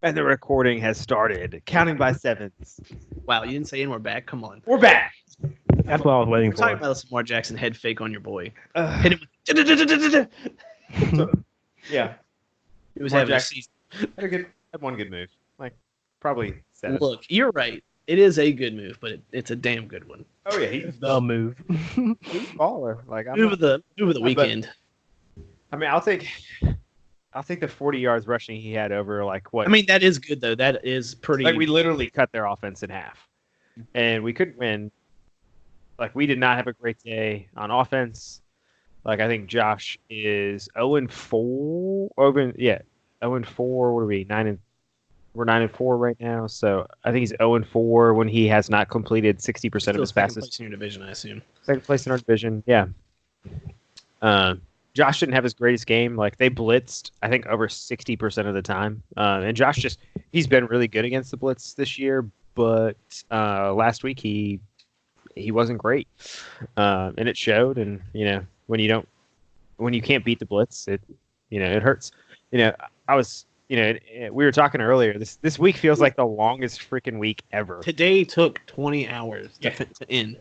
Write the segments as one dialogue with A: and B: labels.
A: And the recording has started. Counting by sevens.
B: Wow, you didn't say, and we're back. Come on.
A: We're back.
C: That's what I was waiting
B: We're talking
C: for.
B: about the Lamar Jackson head fake on your boy.
A: Uh,
B: Hit him with
A: yeah.
B: He was
A: Lamar
B: having a
A: Jackson.
B: season.
A: Had one good move. Like, probably seven.
B: Look, you're right. It is a good move, but it's a damn good one.
A: Oh, yeah. He's
C: The move.
A: baller. Like,
B: Move of the weekend.
A: I mean, I'll take the 40 yards rushing he had over, like, what?
B: I mean, that is good though. That is pretty.
A: Like, we literally cut their offense in half. And we couldn't win. Like, we did not have a great day on offense. Like, I think Josh is 0-4. 0-4. What are we? We're 9-4 right now. So I think he's 0-4 when he has not completed 60% of
B: Still
A: his
B: second
A: passes.
B: place in your division, I assume.
A: Second place in our division. Yeah. Josh didn't have his greatest game. Like, they blitzed, I think, over 60% of the time. And Josh he's been really good against the blitz this year. But last week he wasn't great, and it showed. And when you can't beat the blitz, it hurts. We were talking earlier. This week feels like the longest freaking week ever.
B: Today took 20 hours to end.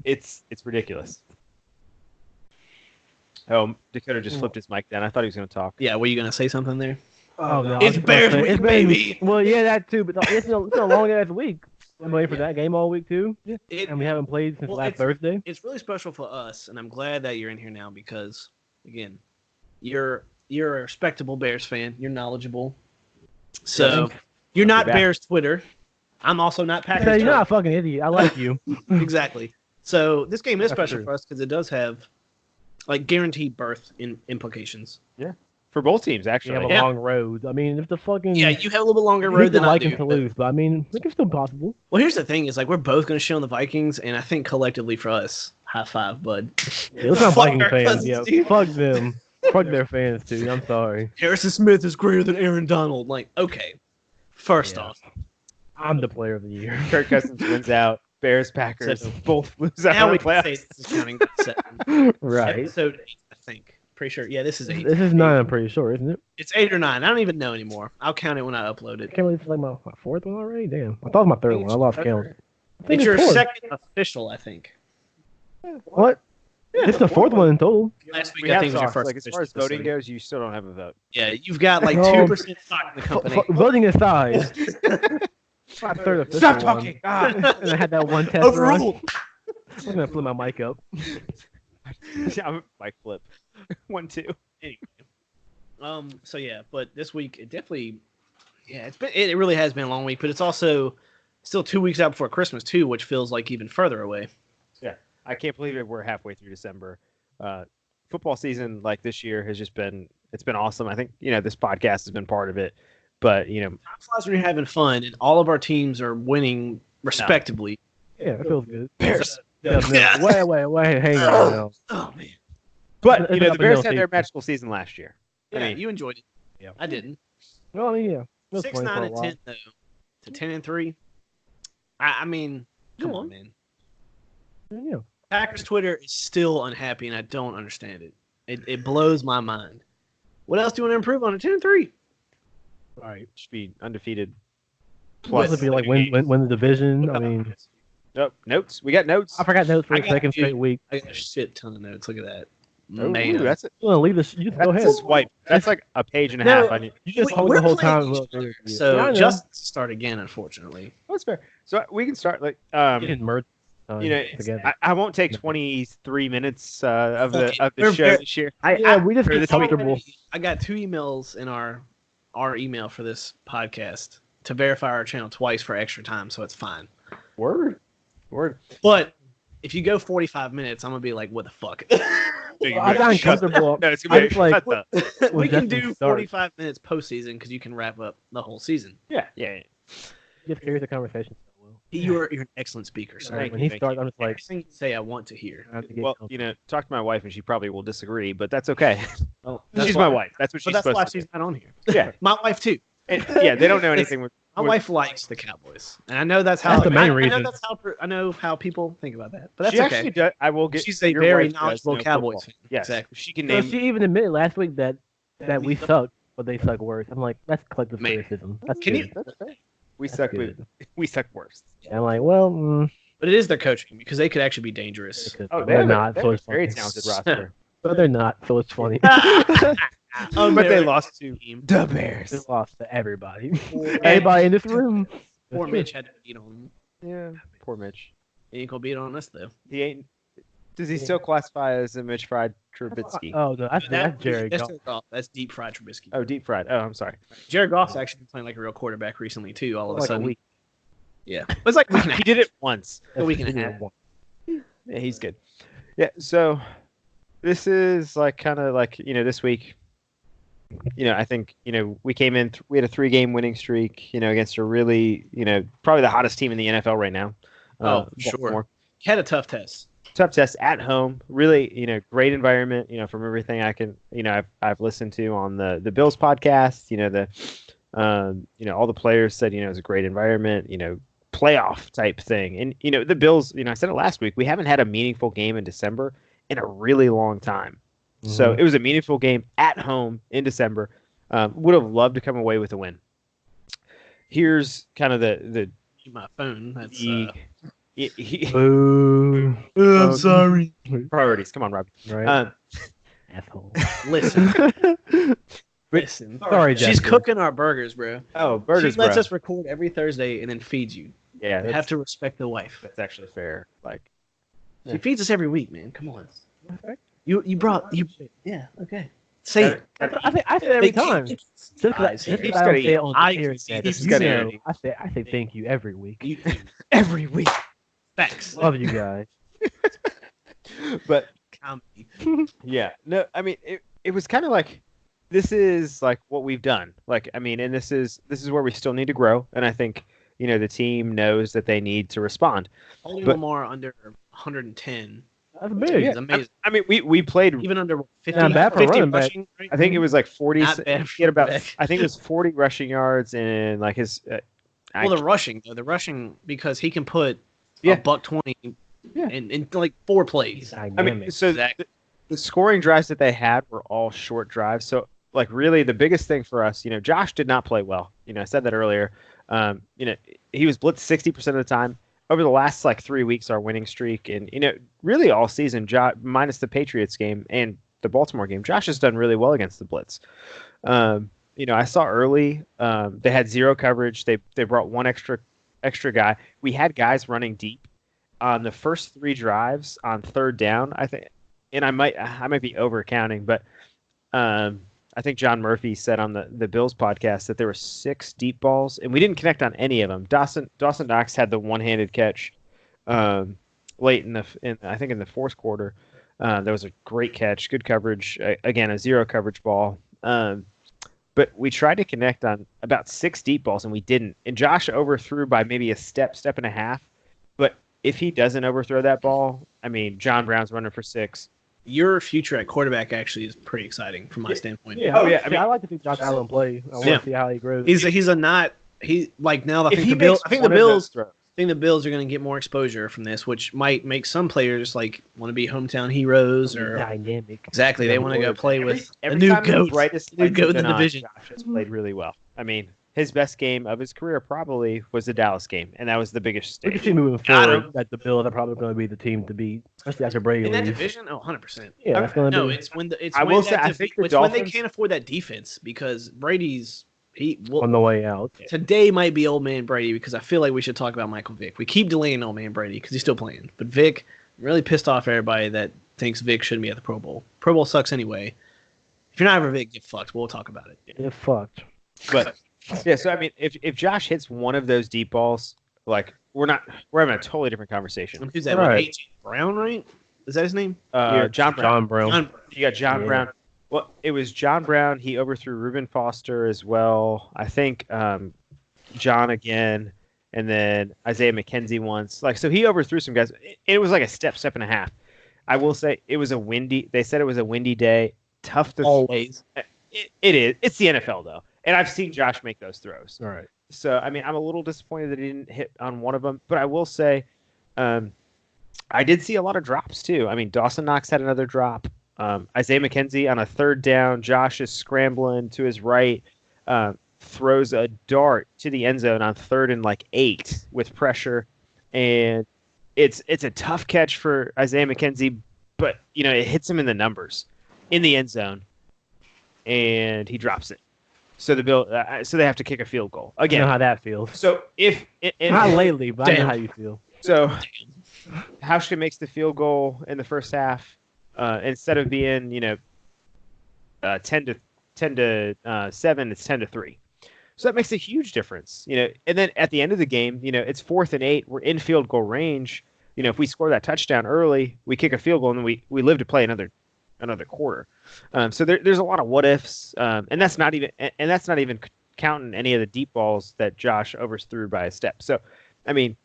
A: It's ridiculous. Oh, Dakota just flipped his mic down. I thought he was going to talk.
B: Yeah, were you gonna say something there?
C: Oh, no.
B: It's Bears week, baby.
C: Well, yeah, that too. But it's a long ass week. I'm waiting for that game all week too. And we haven't played since last Thursday.
B: It's really special for us, and I'm glad that you're in here now because, again, you're a respectable Bears fan. You're knowledgeable. So you're not Bears Twitter. I'm also not Packers.
C: Yeah, you're not a fucking idiot. I like you.
B: Exactly. So this game is special for us because it does have like guaranteed berth implications.
A: Yeah, for both teams actually.
C: We have a long road. I mean, if the fucking
B: you have a little bit longer road than I do.
C: To lose, but I mean, it's still possible.
B: Well, here's the thing: is like we're both going to shit on the Vikings, and I think collectively for us, high five, bud.
C: Yeah, let's not Vikings fans. Yeah, fuck them. Fuck their fans too. I'm sorry.
B: Harrison Smith is greater than Aaron Donald. Like, okay, first off,
C: I'm the player of the year.
A: Kirk Cousins wins out. Bears, Packers, both lose out.
B: Now
A: in
B: we
A: the
B: can
A: playoffs.
B: say this is counting 7.
C: Right.
B: Episode 8, I think. Pretty sure. Yeah, this is 8.
C: This is 9. I'm pretty sure, isn't it?
B: It's 8 or 9. I don't even know anymore. I'll count it when I upload
C: I
B: it.
C: can't believe it's like my fourth one already. Damn, I thought it was my third one. I lost count. I think
B: It's your
C: fourth.
B: second official, I think.
C: What?
A: Yeah,
C: It's the fourth one in total.
B: Last week,
A: We
B: I
A: have
B: think was your
A: stocks.
B: first.
A: Like, as far as
B: official
A: voting
B: episode.
A: goes, you still don't have a vote.
B: Yeah, you've got like
C: No.
B: 2% stock in the company.
C: Voting aside, my third official
A: Stop
C: one.
A: talking. Ah.
C: And I had that one test
B: Overruled.
C: run. I'm gonna flip my mic up.
A: I'm Mike Flip. 1-2.
B: So yeah, but this week it definitely, it really has been a long week, but it's also still 2 weeks out before Christmas too, which feels like even further away.
A: Yeah, I can't believe it. We're halfway through December. Football season like this year has just been awesome. I think this podcast has been part of it, but
B: Time flies when you're having fun, and all of our teams are winning respectively.
C: Yeah, that feels good.
B: Bears.
C: Yeah, no, wait, hang on. No.
B: Oh man.
A: but
C: It's
A: the
C: an
A: Bears
C: up-and-down
A: had their
C: season.
A: magical season last year.
B: Yeah,
A: I mean,
B: you enjoyed it.
A: Yeah.
B: I didn't.
C: Well, I mean, yeah. It was
B: 6,
C: funny
B: 9,
C: for a
B: and
C: while.
B: 10 though. To 10 and 3. I mean, come on, man.
C: Yeah.
B: Packers Twitter is still unhappy, and I don't understand it. It blows my mind. What else do you want to improve on a 10 and 3?
A: all right, should be undefeated.
C: Plus, it'd be like win the division. I mean,
A: Oh, notes. We got notes.
C: I forgot notes for
B: I
C: the
B: got
C: second
B: you.
C: straight week.
B: I got a shit ton of notes. Look at that.
A: Oh,
B: Man.
A: that's it.
C: You want to leave this? You just go
A: That's
C: ahead.
A: a swipe. That's like a page and a
C: No.
A: half. I need.
C: You just hold
B: We're
C: the whole
B: playing
C: time.
B: each
C: Look,
B: other,
C: yeah. Yeah,
B: So
C: I know.
B: just start again, unfortunately.
A: That's fair. So we can start like
C: You can merge together.
A: I won't take 23 minutes of the
B: We're
A: show
B: very-
A: this year.
C: Yeah, we just
A: for
C: get
A: this week.
C: comfortable.
B: I got 2 emails in our email for this podcast to verify our channel twice for extra time, so it's fine.
A: Word.
B: But if you go 45 minutes, I'm gonna be like, what the fuck?
C: I'm not uncomfortable.
A: No, it's gonna be
C: I'm like,
A: shut the-
B: We can
C: Justin
B: do
C: start?
B: 45 minutes postseason because you can wrap up the whole season.
A: yeah.
C: Just carries the conversation so well.
B: You're an excellent speaker, sir.
A: Thank
C: When
A: you,
C: he starts, I'm just like,
B: Everything you say, I want to hear.
C: I have to get
A: Well,
C: comfortable.
A: talk to my wife and she probably will disagree, but that's okay.
B: Oh,
A: She's my wife. That's what
B: But
A: she's
B: that's why
A: supposed to
B: she's not on here.
A: do. Yeah.
B: My wife too.
A: And, yeah, they don't know anything.
B: My wife likes the Cowboys, and I know that's how.
C: That's the main
B: I
C: reason.
B: know I know how people think about that, but that's
A: She
B: okay.
A: actually does. I will get.
B: She's a
A: your
B: very
A: wife does
B: knowledgeable
A: know
B: Cowboys
A: football.
B: fan.
A: Yes,
B: Exactly.
A: she can
C: So
A: name.
C: she even admitted last week that we sucked. but they suck worse. I'm like, that's collective criticism. That's good.
A: We suck. We suck worse.
C: And I'm like, well,
B: but it is their coaching because they could actually be dangerous.
C: They're not. So it's
A: very talented roster.
C: But they're not. So it's funny.
A: But they lost to the Bears.
C: They lost to everybody. Everybody in this room.
B: Poor Mitch had to beat on them.
A: Yeah, poor Mitch.
B: He ain't gonna beat on us though.
A: He ain't. Does he still classify as a Mitch Fried Trubisky?
C: Oh no, that's Jared Goff.
B: That's deep fried Trubisky.
A: Oh, deep fried. Oh, I'm sorry.
B: Jared Goff's actually been playing like a real quarterback recently too. All of a sudden,
C: a week.
B: Yeah, it was like
A: he did it once.
B: A week and a half.
A: Yeah, he's good. Yeah, so this is like kind of like this week. I think we came in. We had a 3-game winning streak. Against a really probably the hottest team in the NFL right now.
B: Sure. Had a tough test.
A: Tough test at home. Really, great environment. From everything I can, I've listened to on the Bills podcast. All the players said, it was a great environment. Playoff type thing. And the Bills. I said it last week. We haven't had a meaningful game in December in a really long time. Mm-hmm. So it was a meaningful game at home in December. Would have loved to come away with a win. Here's kind of the
B: my phone. That's
A: I'm sorry. Priorities. Come on, Rob.
C: Right. Asshole.
B: Listen.
C: Sorry,
B: she's cooking our burgers, bro.
A: Oh, burgers,
B: She lets us record every Thursday and then feeds you.
A: Yeah.
B: You have to respect the wife.
A: That's actually fair.
B: She feeds us every week, man. Come on. You brought. Yeah, okay. Say it.
C: I say it every time. I say thank you every week.
B: Every week. Facts.
C: Love you guys.
A: But
B: comedy.
A: Yeah. No, I mean it was kind of like this is like what we've done. And this is where we still need to grow. And I think, the team knows that they need to respond.
B: Holding Lamar under 110.
C: That's big.
A: Yeah.
B: Amazing.
A: I mean, we played
B: even under 50.
C: Not bad for
B: 50
C: running
B: rushing.
C: back.
A: I think it was like 40. He had about.
B: Back.
A: I think it was 40 rushing yards and like his.
B: The rushing though. The rushing because he can put a $120 in like 4 plays.
A: I mean, so the scoring drives that they had were all short drives. So like really the biggest thing for us, Josh did not play well. I said that earlier. He was blitzed 60% of the time. Over the last 3 weeks, our winning streak, and really all season, minus the Patriots game and the Baltimore game, Josh has done really well against the blitz. I saw early they had 0 coverage. They brought one extra guy. We had guys running deep on the first 3 drives on 3rd down. I think, and I might be over counting, but I think John Murphy said on the Bills podcast that there were 6 deep balls, and we didn't connect on any of them. Dawson Knox had the one-handed catch late in the 4th quarter. That was a great catch, good coverage. Again, a 0 coverage ball. But we tried to connect on about 6 deep balls, and we didn't. And Josh overthrew by maybe a step and a half. But if he doesn't overthrow that ball, I mean, John Brown's running for 6.
B: Your future at quarterback actually is pretty exciting from my standpoint.
C: Yeah. Oh yeah. I mean, I like to see Josh Allen play. I want to see how he grows.
B: He's now. I think the Bills are going to get more exposure from this, which might make some players want to be hometown heroes or
C: dynamic.
B: Exactly, they want to go play with a new goat. New goat in the division.
A: Josh has played really well. I mean, his best game of his career probably was the Dallas game, and that was the biggest stage.
C: We can see moving forward that the Bills are probably going to be the team to beat, especially after Brady leaves.
B: In that division, 100%.
C: Yeah, that's going to be.
B: It's when they can't afford that defense because Brady's
C: on the way out.
B: Today might be old man Brady because I feel like we should talk about Michael Vick. We keep delaying old man Brady because he's still playing, but Vick really pissed off everybody that thinks Vick shouldn't be at the Pro Bowl. Pro Bowl sucks anyway. If you're not ever Vick, get fucked. We'll talk about it.
C: Get fucked.
A: But. Yeah, so I mean, if Josh hits one of those deep balls, we're having a totally different conversation.
B: Who's that? Right. AJ Brown, right? Is that his name?
A: John
C: Brown.
A: You got John Brown. Well, it was John Brown. He overthrew Reuben Foster as well. I think John again, and then Isaiah McKenzie once. So he overthrew some guys. It was like a step and a half. I will say it was they said it was a windy day. Tough to
B: always.
A: It is. It's the NFL though. And I've seen Josh make those throws.
C: All right.
A: So, I mean, I'm a little disappointed that he didn't hit on one of them. But I will say I did see a lot of drops, too. I mean, Dawson Knox had another drop. Isaiah McKenzie on a third down. Josh is scrambling to his right, throws a dart to the end zone on 3rd and 8 with pressure, and it's a tough catch for Isaiah McKenzie, but it hits him in the numbers in the end zone, and he drops it. So so they have to kick a field goal again.
C: I know how that feels.
A: So
C: not lately, but I know how you feel.
A: So Hauschka makes the field goal in the first half. Instead of being 10 to 7, it's 10 to 3. So that makes a huge difference. And then at the end of the game, it's 4th and 8. We're in field goal range. If we score that touchdown early, we kick a field goal, and then we live to play another quarter. So there's a lot of what ifs, and that's not even counting any of the deep balls that Josh overthrew by a step. So, I mean,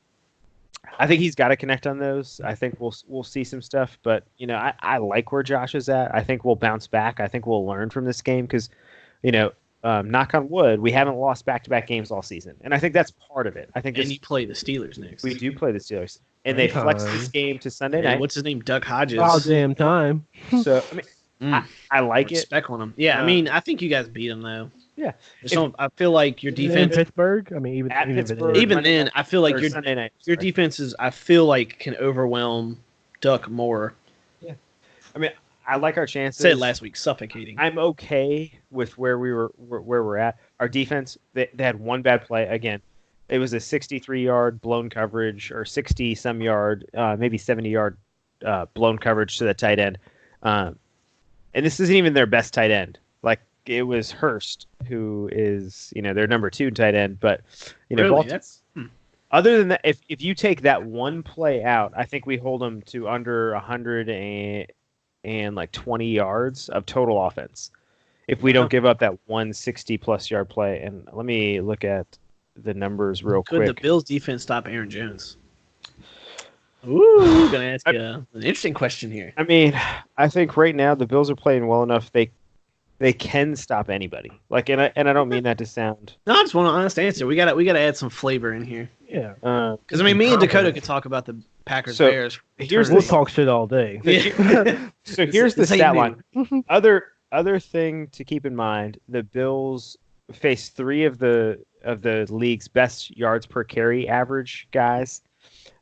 A: I think he's got to connect on those. I think we'll see some stuff, but I like where Josh is at. I think we'll bounce back. I think we'll learn from this game because, knock on wood, we haven't lost back-to-back games all season, and I think that's part of it. I think.
B: And you play the Steelers next.
A: We do play the Steelers, and they flex this game to Sunday night.
B: What's his name? Duck Hodges.
C: All damn time.
A: So I mean, I like it.
B: Respect on him. Yeah, I mean, I think you guys beat him though.
A: Yeah,
B: I feel like your defense.
C: In Pittsburgh. I mean,
B: even then, I feel like your defenses. I feel like can overwhelm Duck more.
A: Yeah, I mean, I like our chances.
B: Said last week, suffocating.
A: I'm okay with where we're at. Our defense, they had one bad play again. It was a 63-yard blown coverage or 60-some yard, maybe 70-yard blown coverage to the tight end. And this isn't even their best tight end. Like, it was Hurst, who is, their number 2 tight end. But,
B: really?
A: Other than that, if you take that one play out, I think we hold them to under 120 yards of total offense. If we don't give up that 160-plus yard play. And let me look at the numbers real quick.
B: Could the Bills' defense stop Aaron Jones? Ooh, gonna ask you an interesting question here.
A: I mean, I think right now the Bills are playing well enough they can stop anybody. And I don't mean that to sound.
B: No, I just want an honest answer. We gotta add some flavor in here.
C: Yeah.
B: Because me and Dakota could talk about the Packers Bears.
C: We'll talk shit all day.
A: So here's the stat line. Other thing to keep in mind: the Bills face 3 of the league's best yards per carry average guys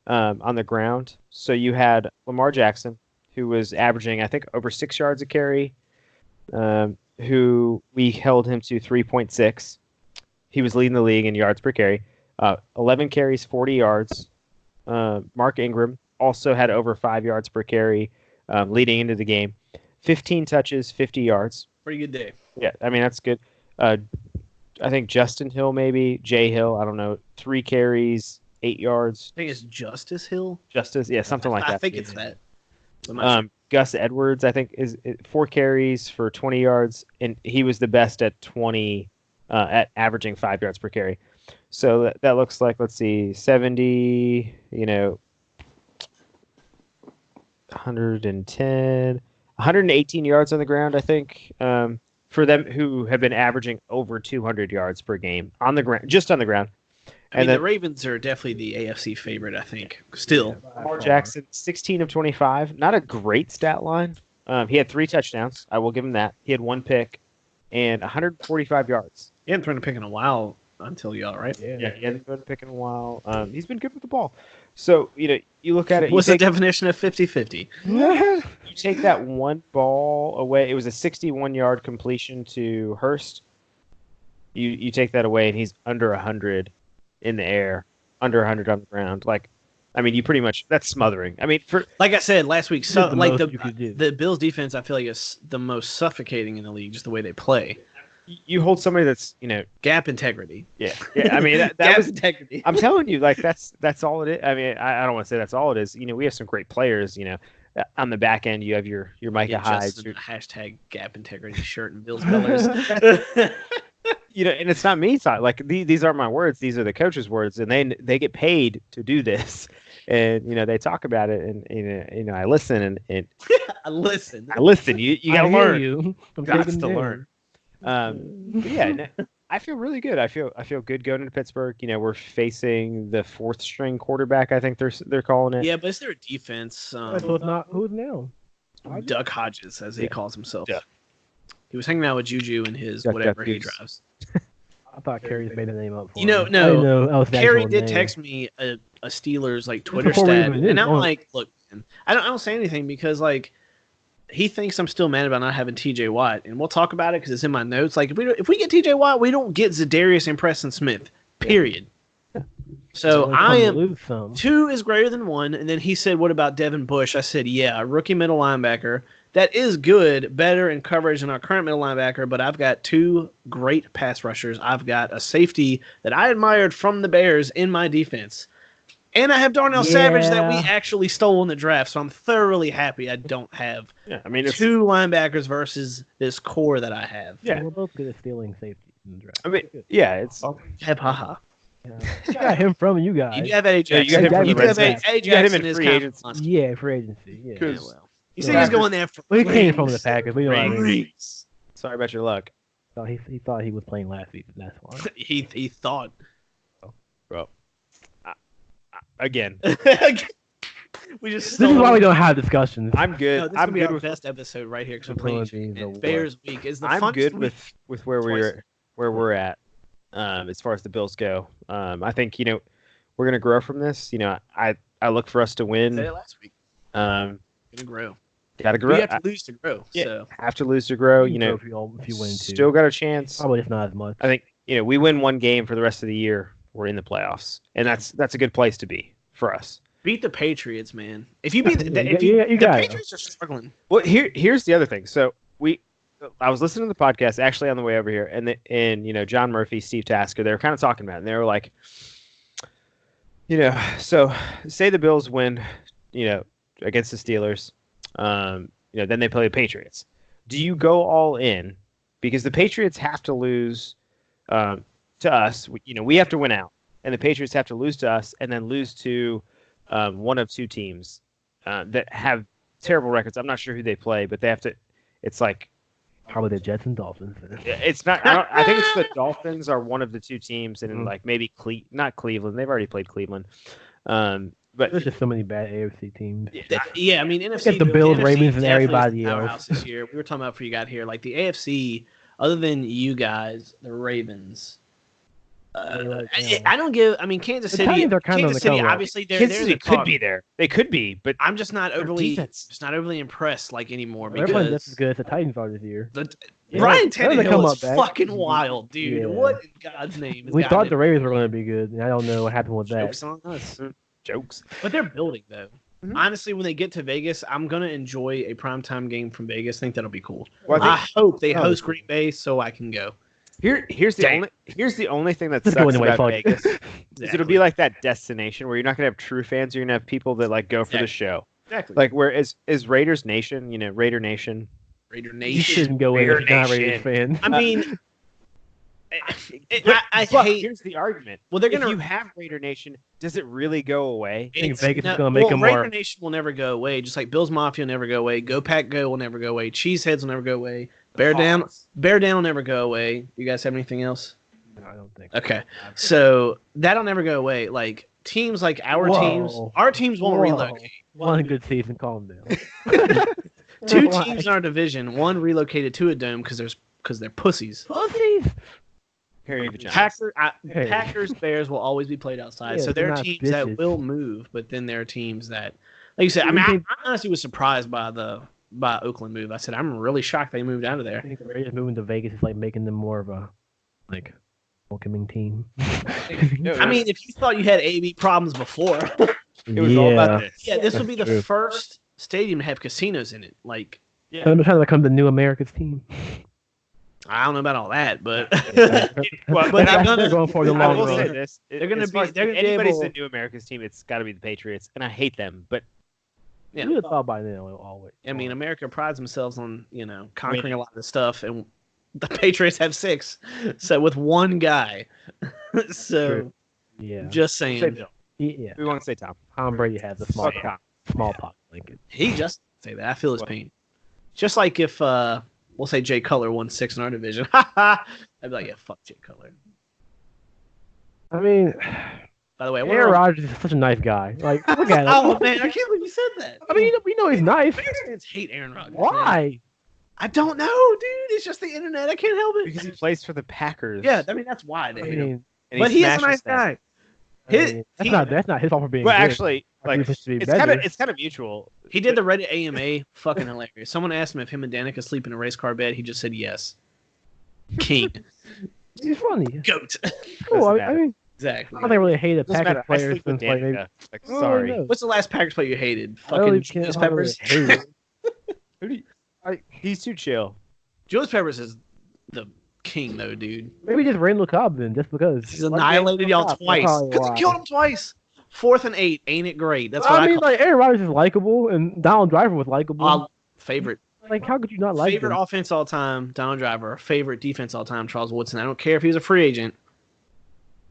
A: on the ground. So you had Lamar Jackson, who was averaging, I think, over 6 yards a carry, who we held him to 3.6. He was leading the league in yards per carry. 11 carries, 40 yards. Mark Ingram also had over 5 yards per carry leading into the game. 15 touches, 50 yards.
B: Pretty good day.
A: Yeah, I mean, that's good. I think Justin Hill, maybe. Jay Hill, I don't know. 3 carries, 8 yards.
B: I think it's Justice Hill.
A: Yeah, something like that.
B: I think it's that.
A: Gus Edwards, I think, is 4 carries for 20 yards, and he was the best at 20, at averaging 5 yards per carry. So that looks like, let's see, 70, 110, 118 yards on the ground, I think, for them who have been averaging over 200 yards per game on the ground, just on the ground.
B: I mean, the Ravens are definitely the AFC favorite, I think. Still.
A: Lamar Jackson, 16 of 25. Not a great stat line. He had 3 touchdowns. I will give him that. He had 1 pick and 145 yards.
B: He hadn't thrown a pick in a while until y'all, right?
A: Yeah, he hasn't thrown a pick in a while. He's been good with the ball. So, you look at it.
B: What's the definition of 50-50?
A: You take that one ball away. It was a 61-yard completion to Hurst. You take that away, and he's under 100 in the air, under 100 on the ground. You pretty much, that's smothering. I mean,
B: like I said last week, the Bills defense, I feel like is the most suffocating in the league, just the way they play.
A: You hold somebody that's,
B: gap integrity.
A: Yeah. I mean, that
B: gap
A: was
B: integrity.
A: I'm telling you, that's all it is. I mean, I don't want to say that's all it is. We have some great players. On the back end, you have your Micah Hyde,
B: hashtag gap integrity shirt and Bills colors.
A: And it's not me. It's not these aren't my words. These are the coach's words, and they get paid to do this. And they talk about it, and I listen, and
B: I listen.
A: You gotta learn.
C: You
A: got to learn. I feel really good. I feel good going into Pittsburgh. We're facing the 4th string quarterback. I think they're calling it.
B: Yeah, but is there a defense?
C: So it's not who's now?
B: Duck Hodges, as he calls himself.
A: Duck.
B: He was hanging out with Juju and his whatever he drives.
C: I thought Carrie's made a name up for
B: him. No. Carrie did text me a Steelers like Twitter stat, and I'm like, look, man, I don't say anything because like he thinks I'm still mad about not having T.J. Watt, and we'll talk about it because it's in my notes. Like if we get T.J. Watt, we don't get Zadarius and Preston Smith. Period. So I am 2 is greater than 1, and then he said, "What about Devin Bush?" I said, "Yeah, a rookie middle linebacker that is good, better in coverage than our current middle linebacker." But I've got 2 great pass rushers. I've got a safety that I admired from the Bears in my defense, and I have Darnell Savage that we actually stole in the draft. So I'm thoroughly happy I don't have 2 linebackers versus this core that I have.
C: Yeah, we're both good at stealing safety in the draft.
A: I mean, yeah, it's
B: haha.
C: You got him from you guys.
B: You have Eddie Jackson.
A: You got him in free agency.
C: Yeah, free agency. Yeah.
B: Well, you said he was going there for.
C: Well, he came from the Packers. We don't
A: Sorry about your luck.
C: So he thought he was playing last season. That's why.
B: he thought.
A: Bro. Again.
B: We just.
C: This is why we don't have discussions.
A: I'm good.
B: No, this
A: I'm
B: will be
A: good
B: our
A: with
B: best episode right here because we're playing Bears week. Is the
A: I'm good
B: week
A: with where we're at. As far as the Bills go, I think we're gonna grow from this. I look for us to win.
B: Said it last week.
A: Gonna
B: grow.
A: Gotta grow.
B: You have to lose to grow.
A: Yeah,
B: so.
A: have to lose to grow.
C: If you win,
A: still got a chance.
C: Probably just not as much.
A: I think we win one game for the rest of the year. We're in the playoffs, and that's a good place to be for us.
B: Beat the Patriots, man. If you beat the Patriots are struggling.
A: Well, here's the other thing. So I was listening to the podcast actually on the way over here, and John Murphy, Steve Tasker, they were kind of talking about it, and they were like, so say the Bills win, against the Steelers, then they play the Patriots. Do you go all in? Because the Patriots have to lose to us. We have to win out, and the Patriots have to lose to us, and then lose to one of 2 teams that have terrible records. I'm not sure who they play, but they have to. It's like.
C: Probably the Jets and Dolphins.
A: It's not. I think it's the Dolphins are one of the 2 teams, and like maybe not Cleveland. They've already played Cleveland. But
C: there's just so many bad AFC teams.
B: Yeah, I mean NFC.
C: The Bills, Ravens, and everybody
B: else this year. We were talking about before you got here, like the AFC. Other than you guys, the Ravens. I don't give. I mean, Kansas City. Kansas City, obviously,
A: Kansas City could be there. They could be, but
B: I'm just not overly impressed anymore because
C: everyone's just as good as the Titans are this year.
B: Ryan Tannehill is fucking wild, dude. Yeah. What in God's name?
C: We thought the Ravens were going to be good, and I don't know what happened with that.
B: Jokes on us.
A: Jokes.
B: But they're building though. Mm-hmm. Honestly, when they get to Vegas, I'm gonna enjoy a primetime game from Vegas. I think that'll be cool. Well, I hope they host Green Bay so I can go.
A: Here's the only thing that sucks about Vegas is it'll be like that destination where you're not gonna have true fans. You're gonna have people that like go for the show.
B: Exactly.
A: Like where is Raiders Nation? Raider Nation.
C: You shouldn't go in if you're not a Raiders fan.
B: I mean, I hate.
A: Here's the argument.
B: Well, they're gonna.
A: If you have Raider Nation, does it really go away?
C: I think Vegas is gonna make them more.
B: Raider Nation will never go away. Just like Bills Mafia will never go away. Go Pack Go will never go away. Cheeseheads will never go away. Bear Down will never go away. You guys have anything else?
C: No, I don't think.
B: Okay, so that'll never go away. Like teams like our teams won't relocate.
C: One good season, calm down.
B: 2 teams in our division. One relocated to a dome because they're pussies.
C: Pussies.
B: Packers, Bears will always be played outside. So there are teams that will move, but then there are teams that, like you said, I honestly was surprised by Oakland move. I said I'm really shocked they moved out of there.
C: I think the Raiders moving to Vegas is like making them more of a welcoming team.
B: I mean, if you thought you had AB problems before,
A: it was all about this.
B: Yeah, this would be the first stadium to have casinos in it. Like,
C: I'm trying to become the new America's team.
B: I don't know about all that, but
C: but I'm going for the long run.
A: Say this: they're going to be. Anybody's the new America's team. It's got to be the Patriots, and I hate them. But
C: you would have thought by then always.
B: I mean, America prides themselves on conquering a lot of the stuff, and the Patriots have 6, so with one guy. So just saying.
C: Yeah,
A: we want to say Tom.
C: Tom Brady has a smallpox. Lincoln.
B: He just say that. I feel his pain. Just like if we'll say Jay Cutler won 6 in our division. I'd be like, yeah, fuck Jay Cutler.
C: I mean,
B: By the way,
C: Aaron Rodgers is such a nice guy. Like, look at him.
B: Oh man, I can't believe you said that.
C: I mean, we know he's nice.
B: Bears fans hate Aaron Rodgers.
C: Why?
B: Man. I don't know, dude. It's just the internet. I can't help it.
A: Because he plays for the Packers.
B: Yeah, I mean that's why they hate him.
A: And
B: but he's a nice guy.
C: That's not his fault for being.
A: Well,
C: good.
A: actually, like it's kind of mutual.
B: He did the Reddit AMA, fucking hilarious. Someone asked him if him and Danica sleep in a race car bed. He just said yes. King.
C: He's funny.
B: Goat.
C: Cool. I mean,
B: exactly.
C: I don't really hate a Packers player since like maybe.
A: Like, sorry.
B: What's the last Packers player you hated? Fucking Julius Peppers.
A: He's too chill.
B: Julius Peppers is the king, though, dude.
C: Maybe just Randall Cobb then, just because
B: he's annihilated y'all twice. Because he killed him twice. 4th and 8, ain't it great? That's what I mean.
C: Like Aaron Rodgers is likable, and Donald Driver was likable.
B: Favorite.
C: Like, how could you not like
B: favorite
C: him?
B: Offense all time, Donald Driver. Favorite defense all time, Charles Woodson. I don't care if he's a free agent.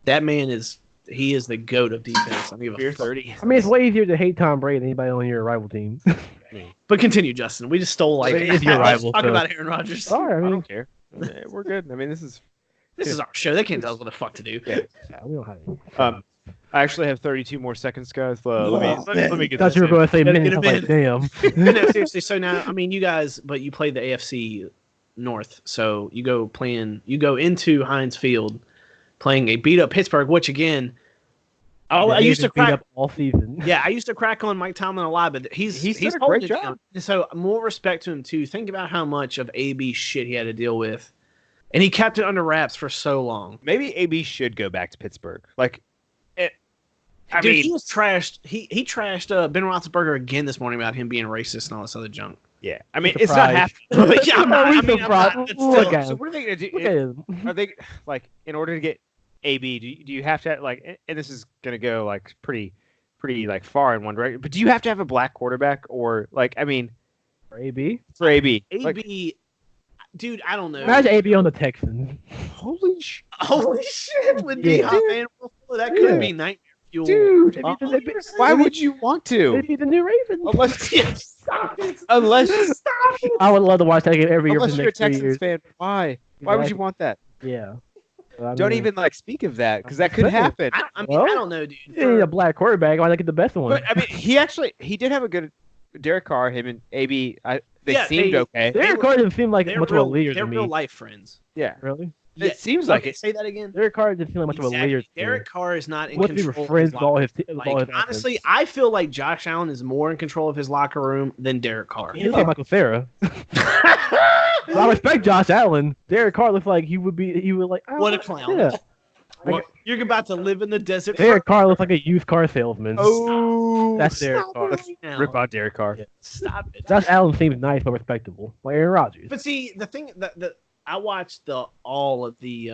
B: That man is the GOAT of defense. I mean,
A: 30.
C: I mean, it's way easier to hate Tom Brady than anybody on your rival team.
B: But continue, Justin. We just stole like
C: it's your rival.
B: Talk about Aaron Rodgers.
C: Sorry, I
A: don't care. We're good. I mean, this is
B: our show. They can't tell us what the fuck to do.
C: Yeah, we don't have any.
A: I actually have 32 more seconds, guys. Let me get
C: Thought
A: this
C: you were
A: in.
C: going to say minutes. I was like, damn.
B: No, seriously. So now, I mean, you guys, but you play the AFC North, so you go into Heinz Field, playing a beat up Pittsburgh, which again, I used to crack
C: up all season.
B: Yeah, I used to crack on Mike Tomlin a lot, but he's
A: done a great job.
B: So more respect to him too. Think about how much of AB shit he had to deal with, and he kept it under wraps for so long.
A: Maybe AB should go back to Pittsburgh. Like,
B: he was trashed. He trashed Ben Roethlisberger again this morning about him being racist and all this other junk.
A: Yeah, I mean, it's not happening.
B: Yeah, I'm not.
A: So what are they going to do? Are they like in order to get AB? Do you have to like? And this is going to go like pretty like far in one direction. But do you have to have a black quarterback or like? I mean,
C: for AB?
A: For AB,
B: dude, I don't know.
C: Imagine AB on the Texans.
B: Holy shit! Would be hot, man. That could be nightmare fuel.
C: Dude,
A: why would you want to?
C: They'd be the new Ravens.
A: Unless
C: I would love to watch that game every year for the
A: you're a
C: next 3
A: Texans
C: years.
A: fan, why? Why would you want that?
C: Yeah.
A: Don't even like speak of that because that could happen.
B: I don't know, dude.
C: You need a black quarterback. Why not get the best one?
A: But I mean, he did have a good Derek Carr. Him and AB, they seemed okay.
C: Derek Carr doesn't seem like much of a leader to me.
B: They're real life friends.
A: Yeah,
C: really.
A: It seems like it.
B: Say that again.
C: Derek Carr doesn't seem like much of a leader.
B: Derek Carr is not in
C: control.
B: control.
C: Friends with all his
B: honestly, I feel like Josh Allen is more in control of his locker room than Derek Carr.
C: He's like Michael Sarah. I respect Josh Allen. Derek Carr looks like he would like.
B: What a clown!
C: Yeah.
B: You're about to live in the desert.
C: Derek Carr looks like a used car salesman.
A: Oh,
C: that's Derek Carr.
A: Rip on Derek Carr.
B: Yeah. Stop it.
C: Josh Allen seems nice but respectable, like Aaron Rodgers.
B: But see, the thing that I watched all of the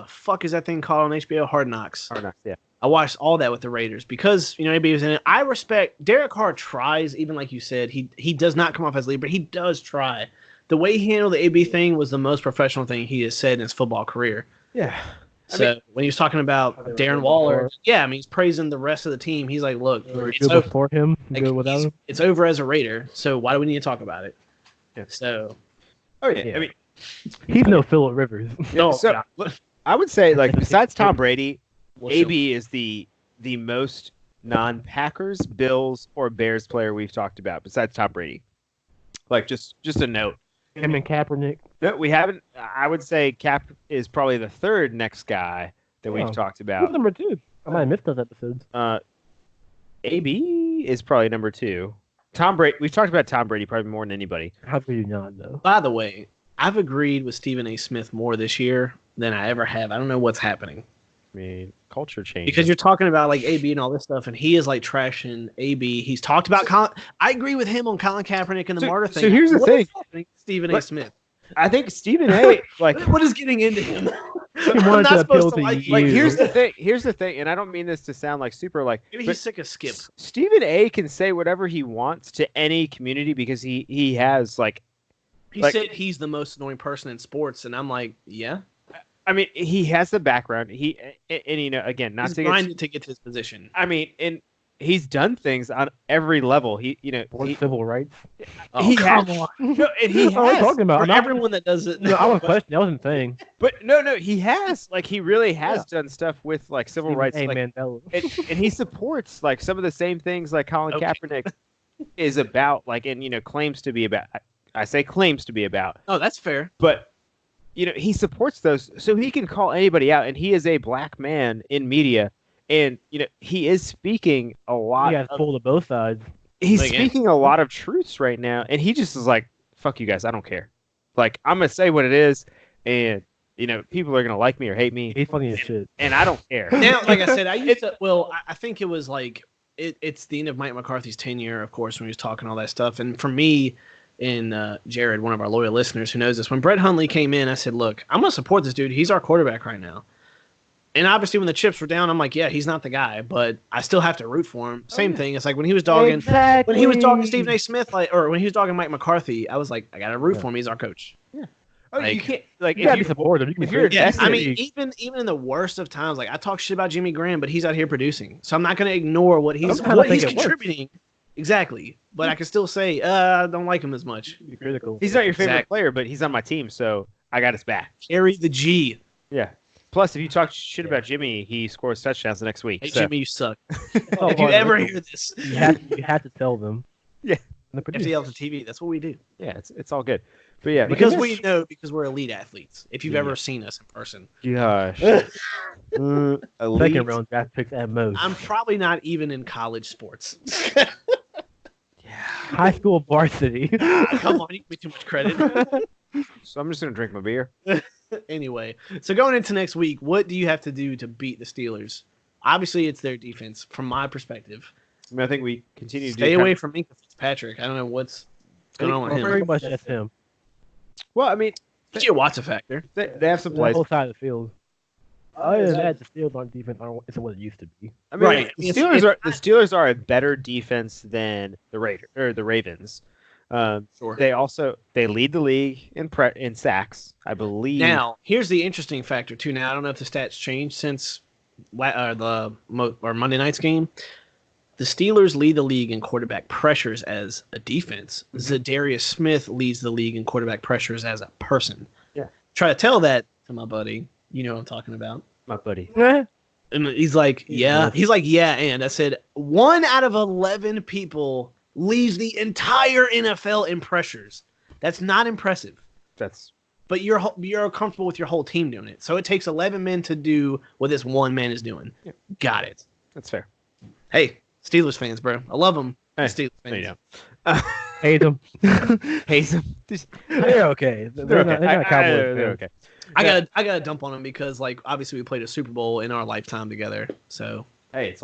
B: fuck is that thing called on HBO? Hard Knocks.
A: Hard Knocks, yeah.
B: I watched all that with the Raiders because AB was in it. I respect Derek Carr tries, even like you said, he does not come off as leader, but he does try. The way he handled the AB thing was the most professional thing he has said in his football career.
A: Yeah.
B: So when he was talking about Darren Waller, he's praising the rest of the team. He's like, "Look,
C: it's over for him. Good without him.
B: It's over as a Raider. So why do we need to talk about it?"
A: Yeah.
B: So,
A: I mean,
C: he's no Phillip Rivers.
B: No,
A: so I would say like besides Tom Brady, AB is the most non-Packers, Bills, or Bears player we've talked about besides Tom Brady. Like just a note.
C: Him and Kaepernick.
A: No, we haven't. I would say Cap is probably the third next guy that we've talked about.
C: Who's number 2? I might have missed those episodes.
A: AB is probably number 2. Tom Brady. We've talked about Tom Brady probably more than anybody.
C: How could you not, though?
B: By the way, I've agreed with Stephen A. Smith more this year than I ever have. I don't know what's happening.
A: I mean, culture change.
B: Because you're talking about like AB and all this stuff, and he is like trashing AB. He's talked about Colin. I agree with him on Colin Kaepernick and the martyr thing.
A: So here's the thing,
B: Stephen A. Smith.
A: I think Stephen A. like
B: what is getting into him?
C: He wanted to appeal to you.
A: Like here's the thing. Here's the thing, and I don't mean this to sound like super like.
B: Maybe he's sick of Skip.
A: Stephen A. can say whatever he wants to any community because he has like.
B: He said he's the most annoying person in sports, and I'm like, yeah.
A: I mean, he has the background. He's grinding
B: to get to his position.
A: I mean, he's done things on every level.
C: Civil rights.
A: He has. No, and he has.
C: What are you talking about?
B: For everyone that does it.
C: No, I was questioning. That wasn't saying.
A: But no, he has. Like, he really has done stuff with like civil rights.
C: Hey,
A: like,
C: man,
A: and he supports like some of the same things like Colin Kaepernick is about. Like, and claims to be about. I say claims to be about.
B: Oh, that's fair.
A: But he supports those, so he can call anybody out, and he is a black man in media, and he is speaking a lot.
C: He has pulled to both sides.
A: He's speaking a lot of truths right now, and he just is like, "Fuck you guys, I don't care. Like, I'm gonna say what it is, and people are gonna like me or hate me.
C: He's fucking his shit,
A: and I don't care."
B: Now, like I said, I used to. Well, I think it was like it's the end of Mike McCarthy's tenure, of course, when he was talking all that stuff, and for me. And Jared, one of our loyal listeners who knows this, when Brett Hundley came in, I said, look, I'm going to support this dude. He's our quarterback right now. And obviously when the chips were down, I'm like, yeah, he's not the guy, but I still have to root for him. Same thing. It's like when he was dogging Stephen A. Smith, or when he was dogging Mike McCarthy, I was like, I got to root for him. He's our coach.
A: Yeah. Oh, you can't
C: if you support him.
B: I mean, even in the worst of times, like I talk shit about Jimmy Graham, but he's out here producing. So I'm not going to ignore what he's contributing. Exactly. But I can still say, I don't like him as much.
C: You're critical.
A: He's not your favorite player, but he's on my team, so I got his back.
B: Carry the G.
A: Yeah. Plus, if you talk shit about Jimmy, he scores touchdowns the next week.
B: Hey, Jimmy, you suck. If you ever hear this.
C: You have to tell them.
A: Yeah.
B: FDL to TV, that's what we do.
A: Yeah, it's all good. But yeah.
B: Because we're elite athletes. If you've ever seen us in person.
A: Gosh.
C: Second round draft picks at most.
B: I'm probably not even in college sports.
C: High school varsity.
B: Come on, you give me too much credit.
A: So I'm just going to drink my beer.
B: Anyway, so going into next week, what do you have to do to beat the Steelers? Obviously, it's their defense, from my perspective.
A: I mean, I think we continue to
B: stay away from Minkah Fitzpatrick. I don't know what's going on with him.
C: Pretty much that's him.
A: Well, I mean,
B: T.J. Watt's a factor.
A: They have some plays.
C: The whole side of the field. Other than that, the Steelers on defense isn't what it used to be.
A: I mean, the Steelers are a better defense than the Ravens.
B: Sure.
A: They lead the league in sacks, I believe.
B: Now, here's the interesting factor too. Now, I don't know if the stats changed since Monday night's game. The Steelers lead the league in quarterback pressures as a defense. Zadarius Smith leads the league in quarterback pressures as a person.
A: Yeah.
B: Try to tell that to my buddy. You know what I'm talking about.
A: My buddy.
B: And he's like, yeah. He's like, yeah. And I said, 1 out of 11 people leads the entire NFL in pressures. That's not impressive. But you're comfortable with your whole team doing it. So it takes 11 men to do what this one man is doing. Yeah. Got it.
A: That's fair.
B: Hey, Steelers fans, bro. I love them.
A: Hey,
B: Steelers fans.
C: Hate them.
A: Hate them.
C: They're okay. They're not Cowboys.
A: They're okay.
B: I gotta dump on them because, like, obviously we played a Super Bowl in our lifetime together. So
A: hey,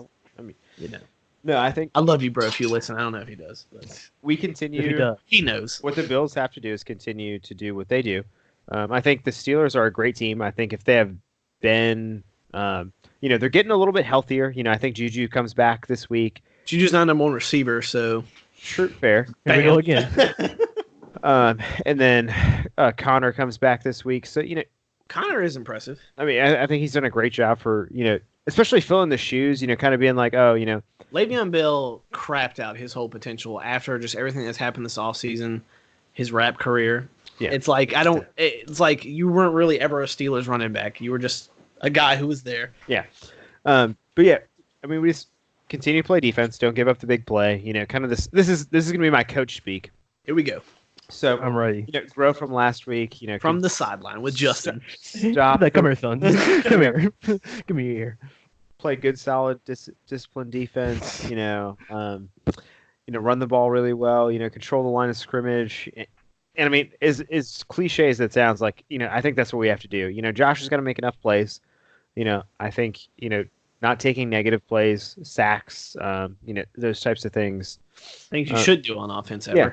A: no, I think
B: I love you, bro. If you listen, I don't know if he does, but
A: we continue.
B: He knows
A: what the Bills have to do is continue to do what they do. I think the Steelers are a great team. I think if they have been, they're getting a little bit healthier. I think Juju comes back this week.
B: Juju's not number one receiver, so
A: fair.
C: Here we go again.
A: And then Connor comes back this week. So,
B: Connor is impressive.
A: I mean, I think he's done a great job for, especially filling the shoes, kind of being like,
B: Le'Veon Bell crapped out his whole potential after just everything that's happened this offseason, his rap career.
A: Yeah.
B: It's like, it's like you weren't really ever a Steelers running back. You were just a guy who was there.
A: Yeah. But yeah, I mean, we just continue to play defense. Don't give up the big play. Kind of this is going to be my coach speak.
B: Here we go.
A: So
C: I'm ready.
A: Grow from last week.
B: From the sideline with Justin.
A: Stop.
C: Come here, son. Come here. Give me here.
A: Play good, solid, disciplined defense. Run the ball really well. Control the line of scrimmage. And I mean, as cliche as it sounds, like I think that's what we have to do. Josh is going to make enough plays. I think not taking negative plays, sacks, those types of things.
B: Things you should do on offense ever.
A: Yeah.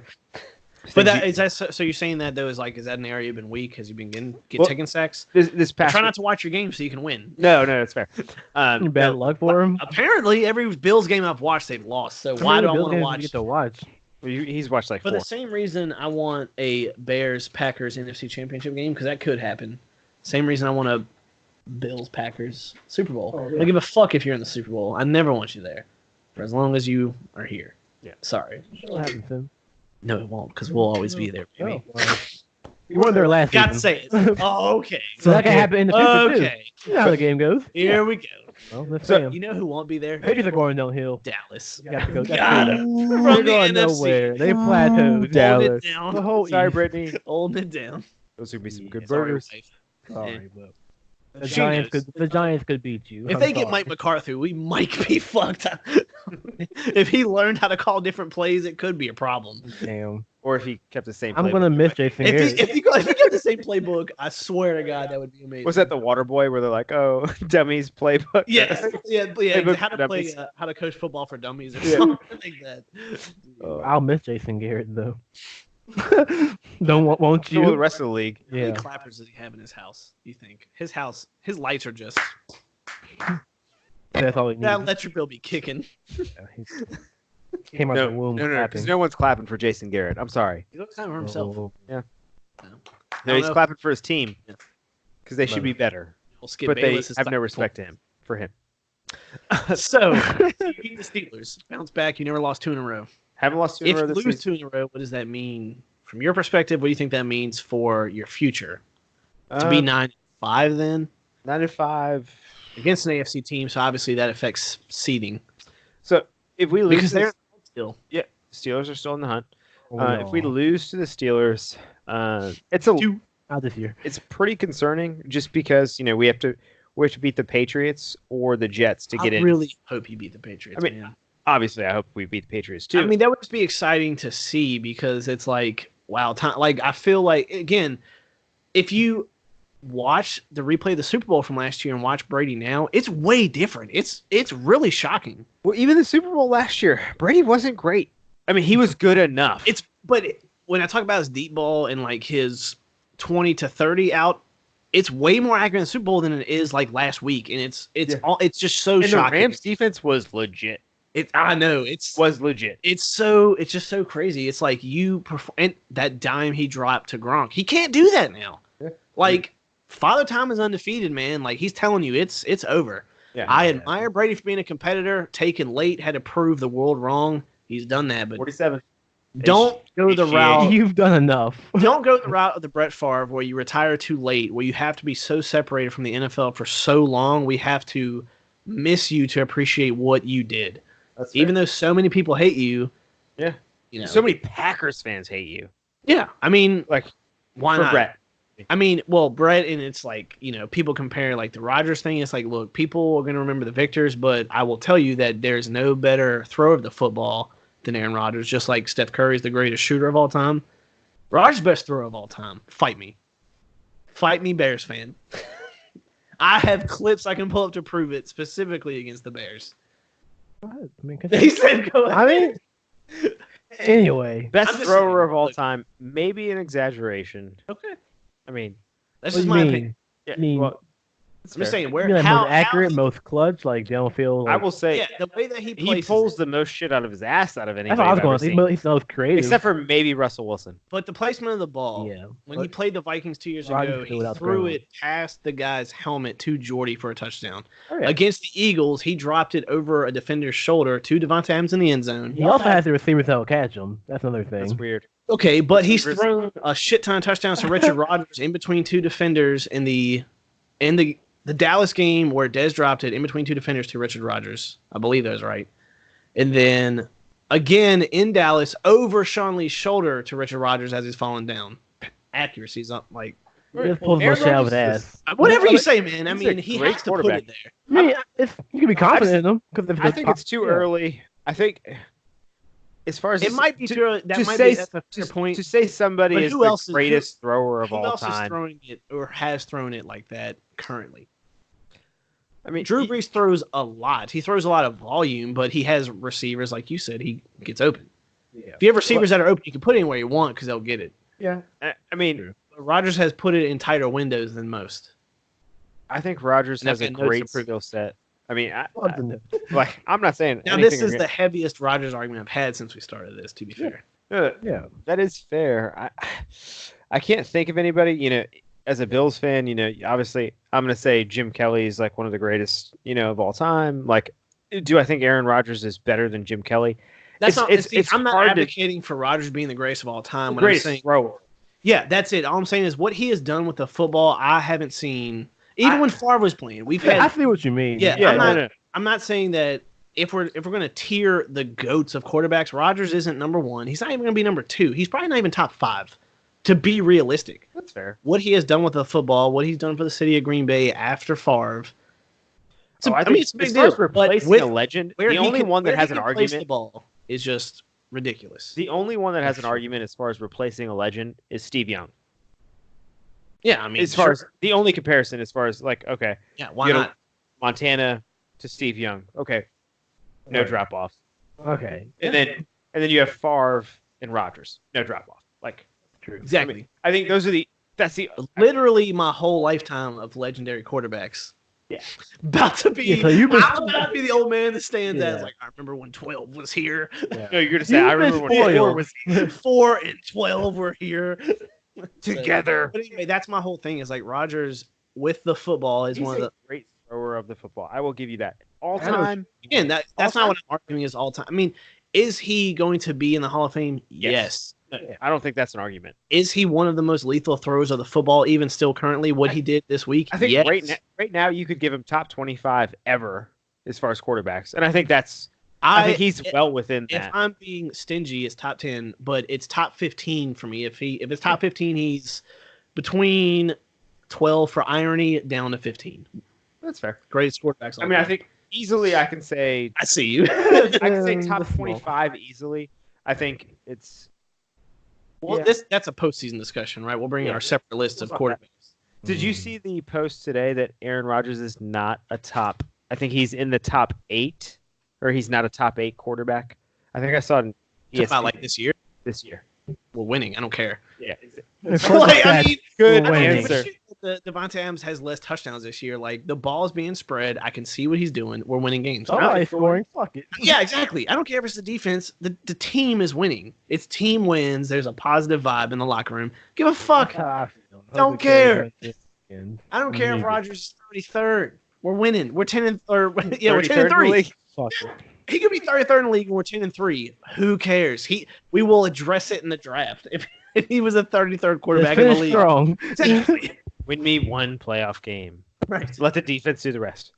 B: But so you're saying that though is that an area you've been weak? Has you been taking sacks?
A: This past
B: try not to watch your game so you can win.
A: No, that's fair.
C: Bad luck for him.
B: Apparently, every Bills game I've watched, they've lost. So why do I want to watch?
C: Get to watch.
A: He's watched like 4.
B: For the same reason, I want a Bears-Packers NFC Championship game because that could happen. Same reason I want a Bills-Packers Super Bowl. I don't give a fuck if you're in the Super Bowl. I never want you there. for as long as you are here.
A: Yeah.
B: Sorry.
C: What happened, Tim?
B: No, it won't, because we'll always be there, baby.
C: Oh, well. You weren't there last
B: Got to
C: season.
B: say it. Oh, okay.
C: So that can happen in the future, too.
B: Okay.
C: You know how the game goes.
B: Here we go.
C: Well, let's
A: So,
C: see
B: You know who won't be there?
C: Patriots are going downhill.
B: Dallas.
C: You got to go.
B: Got
C: They're
B: him. From the
C: going
B: NFC.
C: nowhere. They plateaued.
B: Holding
A: Dallas.
B: it down.
C: The whole
A: Sorry,
C: East.
A: Brittany.
B: Holding it down.
A: Those would be some good
B: Sorry,
A: burgers.
B: wife.
C: Sorry, but the
B: She
C: Giants
B: knows.
C: could. The Giants could beat you.
B: If
C: I'm
B: they get
C: sorry.
B: Mike McCarthy, we might be fucked up. If he learned how to call different plays, it could be a problem.
C: Damn.
A: Or if he kept the same.
C: I'm
A: playbook.
C: gonna miss Jason Garrett.
B: If he got the same playbook, I swear to God, that would be amazing.
A: Was that the Water Boy where they're like, "Oh, dummies playbook"?
B: Yes, yeah.
A: Playbook
B: How
A: for
B: to play,
A: dummies.
B: how to coach football for dummies or
A: Yeah.
B: something like that.
C: I'll miss Jason Garrett though. Won't
A: So will the
C: you?
A: rest of the league.
B: How many
C: Yeah.
B: clappers does he have in his house? You think his house, his lights are just
C: That's all he needs.
B: that electric bill be kicking?
C: Came out
A: No,
C: the womb
A: no, because
C: clapping.
A: no one's clapping for Jason Garrett. I'm sorry.
B: He looks kind of for himself.
C: Oh,
A: No,
B: don't
A: he's
B: know.
A: clapping for his team
B: Yeah.
A: because they should be better.
B: We'll skip
A: But they
B: Bayless.
A: have no respect to him. For him,
B: So you beat the Steelers, bounce back. You never lost 2 in a row.
A: haven't lost two in
B: If
A: a
B: you
A: row this
B: lose
A: season.
B: 2 in a row, what does that mean from your perspective? What do you think that means for your future? To be 9-5 then
A: 9-5.
B: against an AFC team, so obviously that affects seeding
A: So if we lose,
B: because
A: to
B: they're
A: the,
B: still.
A: Steelers are still in the hunt.
C: oh,
A: If we
C: no.
A: lose to the Steelers,
C: Not this year.
A: it's pretty concerning just because we have to beat the Patriots or the Jets to get
B: I
A: in.
B: really hope you beat the Patriots.
A: I mean,
B: man.
A: Obviously, I hope we beat the Patriots too.
B: I mean, that would just be exciting to see because it's like, wow, like I feel like again, if you watch the replay of the Super Bowl from last year and watch Brady now, it's way different. It's really shocking.
A: well, even the Super Bowl last year, Brady wasn't great. I mean, he was good enough.
B: When I talk about his deep ball and like his 20 to 30 out, it's way more accurate in the Super Bowl than it is like last week, and it's just so
A: and the
B: shocking.
A: Rams defense was legit.
B: I know
A: Was legit.
B: it's just so crazy. It's like you perform and that dime he dropped to Gronk. He can't do that now.
A: Yeah.
B: Like Father Time is undefeated, man. Like he's telling you it's over.
A: Yeah.
B: I admire Brady for being a competitor, taken late, had to prove the world wrong. He's done that, but
A: 47.
B: don't go the route.
C: You've done enough.
B: Don't go the route of the Brett Favre where you retire too late, where you have to be so separated from the NFL for so long. We have to miss you to appreciate what you did. Even though so many people hate you.
A: Yeah.
B: You know.
A: So many Packers fans hate you.
B: Yeah. I mean,
A: Like,
B: why
A: for
B: not?
A: Brett.
B: I mean, well, Brett, and it's like, people compare like the Rodgers thing. It's like, look, people are going to remember the victors, but I will tell you that there's no better thrower of the football than Aaron Rodgers, just like Steph Curry is the greatest shooter of all time. Rodgers' best thrower of all time. Fight me. Fight me, Bears fan. I have clips I can pull up to prove it, specifically against the Bears.
C: Go ahead. I mean,
B: He said, go ahead.
C: I mean, anyway.
A: Best
B: I'm just
A: thrower
B: saying,
A: of all
B: look.
A: time. Maybe an exaggeration.
B: Okay.
A: I mean,
B: That's
C: What
B: just
C: do
B: my
C: you
B: opinion.
C: mean?
A: yeah,
C: I mean,
A: well,
B: I'm just saying,
C: You
B: where,
C: mean like
B: how
C: most accurate,
B: how-
C: most clutch, like they don't feel. Like,
A: I will say
B: yeah, the way that he
A: he
B: plays,
A: pulls the most shit out of his ass out of anybody.
C: That's what I was
A: I've
C: going.
A: ever
C: To
A: seen.
C: He's the most creative.
A: Except for maybe Russell Wilson.
B: but the placement of the ball.
C: yeah.
B: When he played the Vikings 2 years
C: Rodgers
B: ago,
C: could do
B: he
C: without
B: threw
C: throwing.
B: it past the guy's helmet to Jordy for a touchdown.
A: Oh, yeah.
B: Against the Eagles, he dropped it over a defender's shoulder to Devontae Adams in the end zone.
C: He also has the receivers that will catch him. That's another
A: That's
C: thing.
A: weird.
B: Okay, but he's
A: Receivers-
B: thrown a shit ton of touchdowns to Richard Rodgers in between two defenders in the Dallas game where Dez dropped it in between two defenders to Richard Rodgers. I believe that was right. And then again in Dallas over Sean Lee's shoulder to Richard Rodgers as he's falling down. Accuracy's up like
C: He just pulls
A: Aaron
C: much out of his
A: Rodgers is-
C: ass.
B: whatever you say, man. I
A: he's a
B: mean, he
A: great
B: has to put
A: quarterback.
B: it there.
C: I mean, you can be confident in him because
A: I think it's too early. I think as far as
B: It might be
A: to,
B: true. That
A: to
B: might
A: say
B: be that's a fair point.
A: to say somebody
B: But
A: is
B: who
A: the
B: else is-
A: greatest thrower of
B: Who
A: all
B: else is
A: time.
B: throwing it or has thrown it like that currently?
A: I mean,
B: Drew Brees throws a lot. He throws a lot of volume, but he has receivers like you said. He gets open.
A: Yeah.
B: If you have receivers that are open, you can put it anywhere you want because they'll get it.
A: Yeah. I mean,
B: Rodgers has put it in tighter windows than most.
A: I think Rodgers
B: And
A: has a
B: I've got notes
A: great
B: to prove
A: skill set. I mean,
C: Like,
A: I'm not saying
B: Now,
A: anything
B: this is
A: against-
B: the heaviest Rodgers argument I've had since we started this. To be fair,
C: yeah.
A: That is fair. I can't think of anybody, as a Bills fan, obviously I'm going to say Jim Kelly is like one of the greatest, of all time. Like Do I think Aaron Rodgers is better than Jim Kelly?
B: I'm not advocating for Rodgers being the greatest of all time.
A: What I'm saying, thrower.
B: Yeah, that's it. All I'm saying is what he has done with the football, I haven't seen. Even when Favre was playing,
C: I see what you mean.
B: Yeah, I'm not saying that if we're going to tier the goats of quarterbacks, Rodgers isn't number one. He's not even going to be number two. He's probably not even top 5. To be realistic,
A: that's fair.
B: What he has done with the football, what he's done for the city of Green Bay after Favre.
A: I mean, it's a big deal. Replacing a legend, the only one that has an argument.
B: The ball is just ridiculous.
A: The only one that has an argument as far as replacing a legend is Steve Young.
B: Yeah, I mean,
A: as far as the only comparison, as far as like, okay,
B: yeah, why not
A: Montana to Steve Young? Okay, no drop off.
C: Okay,
A: and then you have Favre and Rodgers, no drop off. Like,
B: true, exactly.
A: I think those are
B: literally my whole lifetime of legendary quarterbacks.
A: Yeah,
B: about to be.
C: Yeah, so
B: I'm about to be the old man that stands as like, I remember when 12 was here.
A: Yeah. No, you're gonna say I remember when 4 was here.
B: 4 and 12 were here
A: together.
B: But anyway, that's my whole thing. Is like Rodgers with the football is one of the
A: great thrower of the football. I will give you that all time.
B: Again, that's not what I'm arguing is all time. I mean, is he going to be in the Hall of Fame? Yes.
A: I don't think that's an argument.
B: Is he one of the most lethal throwers of the football, even still currently, what he did this week?
A: I think right now you could give him top 25 ever as far as quarterbacks. And I think I think he's well within that.
B: If I'm being stingy, it's top 10, but it's top 15 for me. If it's top 15, he's between 12 for irony down to 15.
A: That's fair.
B: Greatest quarterbacks.
A: I mean, I think easily I can say
B: I see you.
A: I can say top 25 easily. I think it's
B: that's a postseason discussion, right? We'll bring in our separate list of quarterbacks.
A: Did you see the post today that Aaron Rodgers is not a top? I think he's in the top 8, or he's not a top 8 quarterback. I think I saw it.
B: About like this year.
A: This year,
B: we're winning. I don't care.
A: Yeah,
B: good answer. Devontae Adams has less touchdowns this year. Like the ball's being spread. I can see what he's doing. We're winning games.
C: Somebody's scoring. Fuck it.
B: Yeah, exactly. I don't care if it's the defense. The team is winning. It's team wins. There's a positive vibe in the locker room. Give a fuck. Don't care. I don't care if Rodgers is 33rd. We're winning. We're 10 we're 10-3.
C: Fuck it.
B: He could be 33rd in the league and we're 10-3. Who cares? We will address it in the draft if he was a 33rd quarterback in the league.
C: Strong.
B: Exactly.
A: Win me one playoff game.
B: Right.
A: Let the defense do the rest.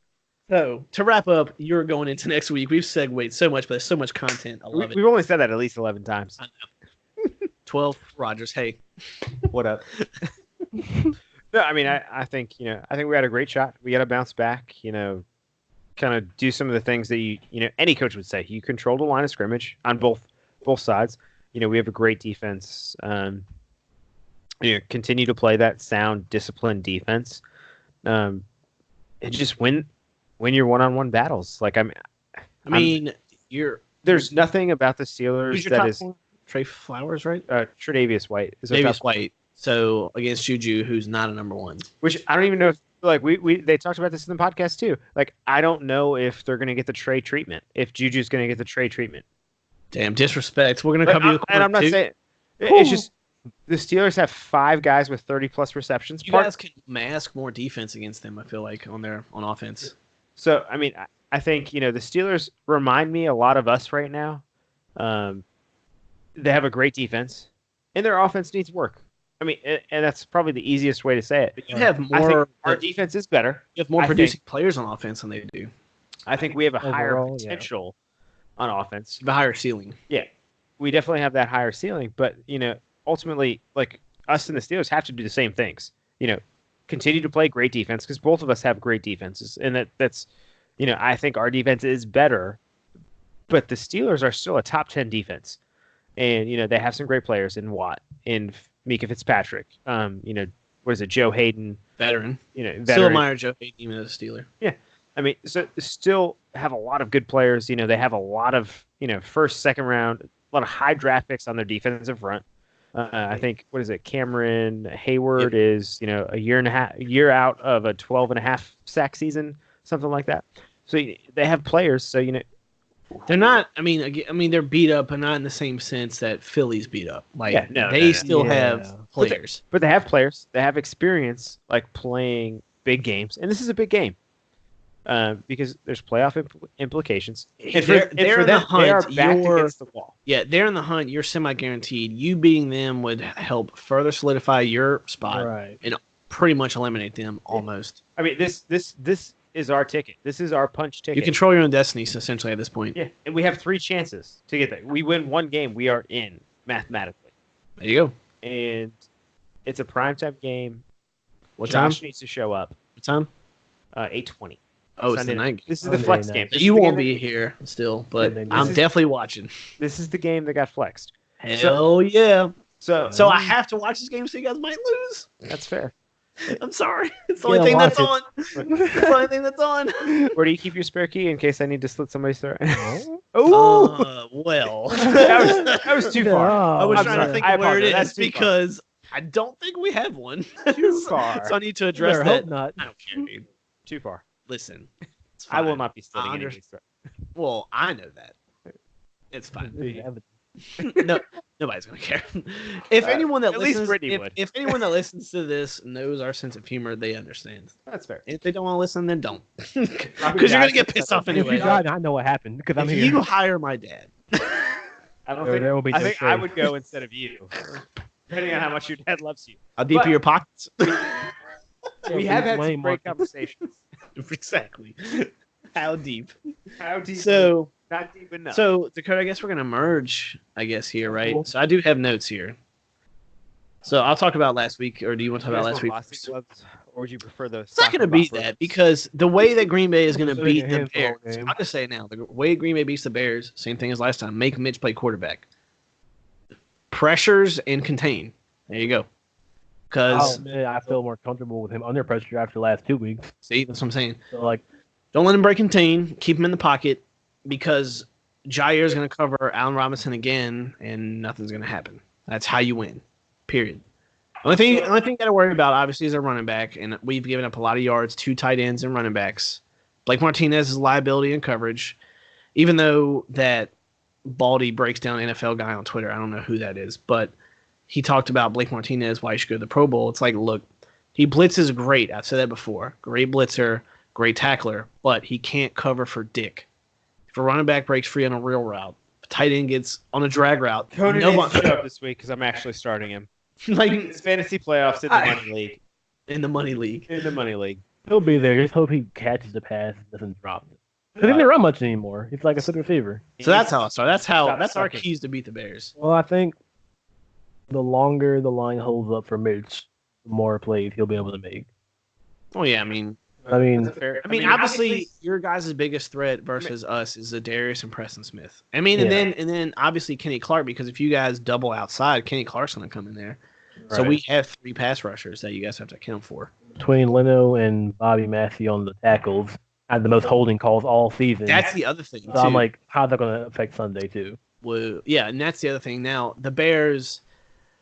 B: So, to wrap up, you're going into next week. We've segued so much, but there's so much content. I love it.
A: We've only said that at least 11 times.
B: I know. 12, Rodgers. Hey.
A: What up? No, I mean, I think, I think we had a great shot. We got to bounce back, kind of do some of the things that any coach would say. You control the line of scrimmage on both sides. We have a great defense. Continue to play that sound, disciplined defense, and just win your one-on-one battles. Like there's nothing about the Steelers that is
B: Trey Flowers, right?
A: Tre'Davious White is
B: Tre'Davious White. So against Juju, who's not a number one.
A: Which I don't even know if they talked about this in the podcast too. Like I don't know if they're going to get the Trey treatment. If Juju's going to get the Trey treatment.
B: Damn disrespect. We're going to cover you.
A: And I'm not saying it's just. The Steelers have 5 guys with 30-plus receptions.
B: You guys can mask more defense against them, I feel like, on offense.
A: So, I mean, I think, the Steelers remind me a lot of us right now. They have a great defense, and their offense needs work. I mean, and that's probably the easiest way to say it.
B: But you have more.
A: Our defense is better.
B: You have more producing players on offense than they do.
A: I think we have a higher potential on offense.
B: The higher ceiling.
A: Yeah. We definitely have that higher ceiling, but, ultimately, like us and the Steelers have to do the same things. Continue to play great defense because both of us have great defenses, and that's, I think our defense is better, but the Steelers are still a top 10 defense, and they have some great players in Watt, in Mika Fitzpatrick, what is it, Joe Hayden,
B: veteran,
A: veteran.
B: Still admire Joe Hayden even as a Steeler.
A: Yeah, I mean, so still have a lot of good players. They have a lot of first, second round, a lot of high draft picks on their defensive front. I think, what is it? Cameron Hayward is, a year out of a 12.5 sack season, something like that. So they have players. So,
B: they're not, I mean, they're beat up, but not in the same sense that Philly's beat up. Like they still have players,
A: but they have players. They have experience, like playing big games. And this is a big game. because there's playoff implications. And
B: they're
A: for
B: in
A: them,
B: the hunt.
A: they are backed against the wall.
B: Yeah, they're in the hunt. You're semi-guaranteed. You beating them would help further solidify your spot and pretty much eliminate them almost.
A: I mean, this is our ticket. This is our punch ticket.
B: You control your own destiny, essentially, at this point.
A: Yeah, and we have 3 chances to get there. We win 1 game, we are in mathematically.
B: There you go.
A: And it's a primetime game.
B: What
A: Josh
B: time?
A: needs to show up.
B: What time?
A: 8:20.
B: Oh, it's the night game.
A: This is the flex game.
B: You won't be here still, but I'm definitely watching.
A: This is the game that got flexed.
B: Hell yeah.
A: So
B: I have to watch this game so you guys might lose.
A: That's fair.
B: I'm sorry. It's the only thing that's on. It's the only thing that's on.
A: Where do you keep your spare key in case I need to slit somebody's throat?
B: Well.
A: that was too far.
B: I was trying to think of where it is because I don't think we have one.
A: Too far.
B: So I need to address that.
C: Hope not.
B: I don't care, dude.
A: Too far.
B: Listen.
A: I will not be slitting anybody's throat.
B: Well, I know that. It's fine. No, nobody's gonna care. If anyone that listens, if anyone that listens to this knows our sense of humor, they understand.
A: That's fair.
B: If they don't want to listen, then don't, because you're gonna get pissed off anyway.
C: I know what happened because I'm here.
B: You hire my dad.
A: I don't think there will be. I think I would go instead of you, depending on how much your dad loves you.
B: How deep are your pockets?
A: We have had some great conversations.
B: Exactly. How deep?
A: How deep?
B: So.
A: Not deep enough.
B: So, Dakota, I guess we're going to merge, here, right? Cool. So, I do have notes here. So, I'll talk about last week, or do you want to talk about last week?
A: Gloves, or would you prefer those?
B: It's not going to be that, because the way that Green Bay is going to beat the Bears, I'll just say it now, the way Green Bay beats the Bears, same thing as last time, make Mitch play quarterback. Pressures and contain. There you go. Because
C: I feel more comfortable with him under pressure after the last 2 weeks.
B: See, that's what I'm saying.
C: So,
B: don't let him break contain. Keep him in the pocket. Because Jair is going to cover Allen Robinson again, and nothing's going to happen. That's how you win. Period. Only thing you got to worry about, obviously, is a running back, and we've given up a lot of yards, 2 tight ends and running backs. Blake Martinez is liability in coverage, even though that Baldy breaks down NFL guy on Twitter. I don't know who that is, but he talked about Blake Martinez, why he should go to the Pro Bowl. It's like, look, he blitzes great. I've said that before. Great blitzer, great tackler, but he can't cover for dick. If a running back breaks free on a real route, if a tight end gets on a drag route,
A: Conan didn't show up this week because I'm actually starting him. It's fantasy playoffs in the money league.
B: In the money league.
A: In the money league.
C: He'll be there. Just hope he catches the pass and doesn't drop it. Because he didn't run much anymore. He's like a center receiver.
B: So that's how I start. That's our keys to beat the Bears.
C: Well, I think the longer the line holds up for Mitch, the more plays he'll be able to make.
B: Oh yeah, I mean, obviously, your guys' biggest threat versus us is Zadarius and Preston Smith. I mean, and then obviously Kenny Clark, because if you guys double outside, Kenny Clark's going to come in there. Right. So we have 3 pass rushers that you guys have to account for.
C: Between Leno and Bobby Massey on the tackles, had the most holding calls all season.
B: That's the other thing,
C: so I'm like, how's that going to affect Sunday, too?
B: Well, yeah, and that's the other thing. Now, the Bears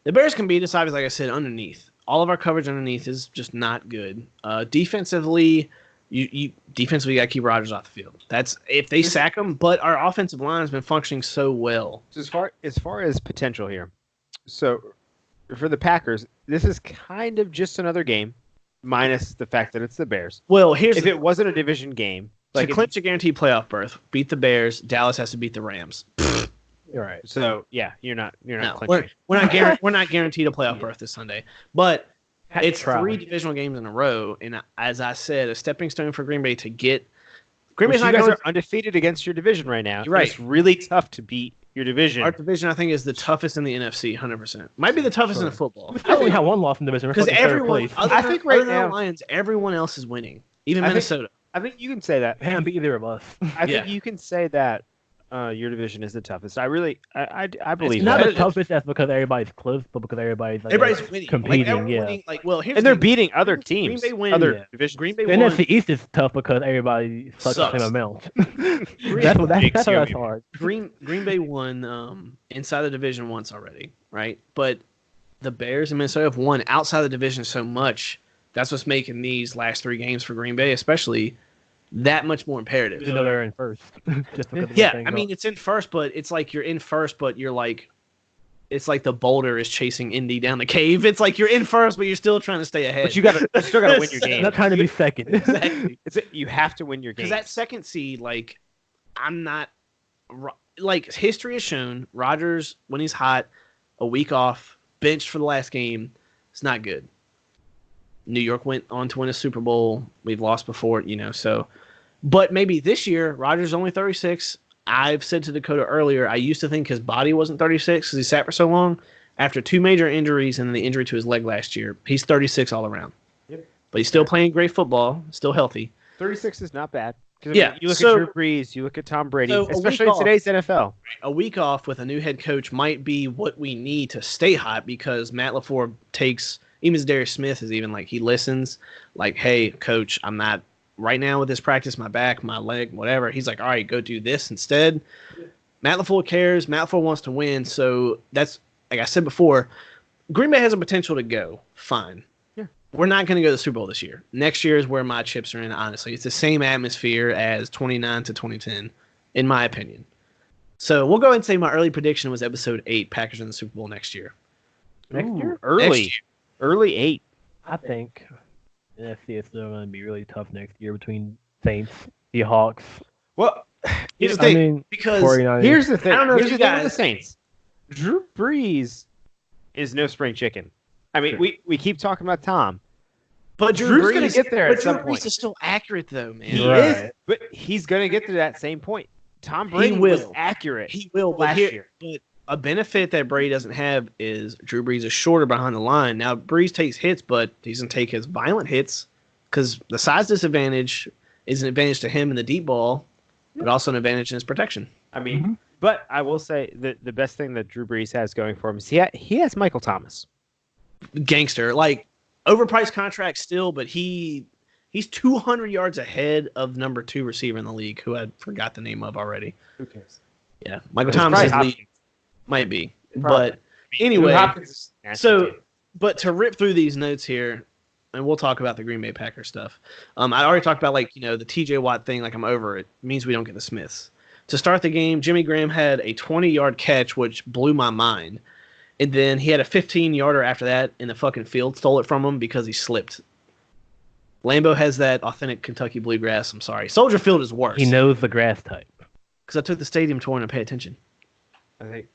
B: can beat us, obviously, like I said, underneath. All of our coverage underneath is just not good. Defensively, you got to keep Rodgers off the field. That's if they sack him. But our offensive line has been functioning so well.
A: So as far as potential here, so for the Packers, this is kind of just another game, minus the fact that it's the Bears.
B: Well,
A: if it wasn't a division game,
B: to clinch a guaranteed playoff berth, beat the Bears. Dallas has to beat the Rams.
C: You're right.
A: So yeah, you're not clinching.
B: We're not guaranteed a playoff berth this Sunday, but it's 3 divisional games in a row, and as I said, a stepping stone for Green Bay to get. Green Bay's not
A: you guys are undefeated against your division right now.
B: You're right.
A: It's really tough to beat your division.
B: Our division, I think, is the toughest in the NFC. 100%. Might be the toughest in football.
C: We only have 1 loss in the division
B: because everyone. I think right now,
C: the
B: Lions, everyone else is winning, even Minnesota.
A: I think you can say that.
C: Can't be either of us.
A: I think you can say that. Your division is the toughest. I believe
C: it's not the toughest. That's because everybody's close, but because everybody's
B: winning,
C: competing.
B: Winning,
A: and they're beating other teams.
B: Green Bay wins.
A: Other divisions.
B: Green Bay
C: the NFC East is tough because everybody sucks the same amount. That's how that's hard.
B: Green Bay won inside the division once already, right? But the Bears and Minnesota have won outside the division so much. That's what's making these last 3 games for Green Bay, especially, that much more imperative.
C: Even though they're in first.
B: I mean, it's in first, but it's like you're in first, but you're like it's like the boulder is chasing Indy down the cave. It's like you're in first, but you're still trying to stay ahead.
A: But you still gotta win your game.
C: Not trying to be second.
B: Exactly.
A: You have to win your game.
B: Because that second seed, like, I'm not like history has shown Rodgers when he's hot, a week off, benched for the last game, it's not good. New York went on to win a Super Bowl. We've lost before, so. But maybe this year, Rodgers is only 36. I've said to Dakota earlier, I used to think his body wasn't 36 because he sat for so long. After 2 major injuries and the injury to his leg last year, he's 36 all around.
A: Yep.
B: But he's still playing great football, still healthy.
A: 36 is not bad.
B: Yeah,
A: you look at Drew Brees, you look at Tom Brady, especially in today's NFL.
B: A week off with a new head coach might be what we need to stay hot because Matt LaFleur takes, even as Darius Smith is even like, he listens, like, hey, coach, I'm not right now with this practice, my back, my leg, whatever. He's like, all right, go do this instead. Matt LaFleur cares. Matt LaFleur wants to win. So that's, like I said before, Green Bay has a potential to go. Fine.
A: Yeah.
B: We're not going to go to the Super Bowl this year. Next year is where my chips are in, honestly. It's the same atmosphere as 29 to 2010, in my opinion. So we'll go ahead and say my early prediction was episode 8, Packers in the Super Bowl next year.
C: Next year?
A: Early 8.
C: I think the NFC is still going to be really tough next year between Saints, Seahawks.
A: Well,
B: here's the thing. Because
C: 49ers.
A: here's the thing.
B: I don't know
A: here's
B: if you
A: the thing
B: guys.
A: with the Saints. Drew Brees is no spring chicken. I mean, we keep talking about Tom.
B: But
A: Drew's going to get there at some
B: Drew
A: point.
B: Brees is still accurate, though, man.
A: He
C: Right.
A: is, but he's going to get to that same point. Tom Brady
B: He will.
A: was accurate.
B: He will
A: last year.
B: But a benefit that Brady doesn't have is Drew Brees is shorter behind the line. Now, Brees takes hits, but he doesn't take as violent hits because the size disadvantage is an advantage to him in the deep ball, but also an advantage in his protection.
A: I mean, but I will say that the best thing that Drew Brees has going for him is he has Michael Thomas.
B: Gangster. Like, overpriced contract still, but he's 200 yards ahead of number 2 receiver in the league, who I forgot the name of already.
A: Who cares?
B: Yeah, Michael
A: It's
B: Thomas is
A: probably
B: lead. Might be.
A: Probably.
B: But anyway,
A: Hopkins is
B: so,
A: nasty, too.
B: but to rip through these notes here, and we'll talk about the Green Bay Packers stuff. I already talked about, like, the TJ Watt thing, like, I'm over it. It means we don't get the Smiths. To start the game, Jimmy Graham had a 20-yard catch, which blew my mind. And then he had a 15-yarder after that, and the fucking field stole it from him because he slipped. Lambeau has that authentic Kentucky bluegrass. I'm sorry. Soldier Field is worse.
C: He knows the grass type.
B: Because I took the stadium tour and I pay attention.
A: I think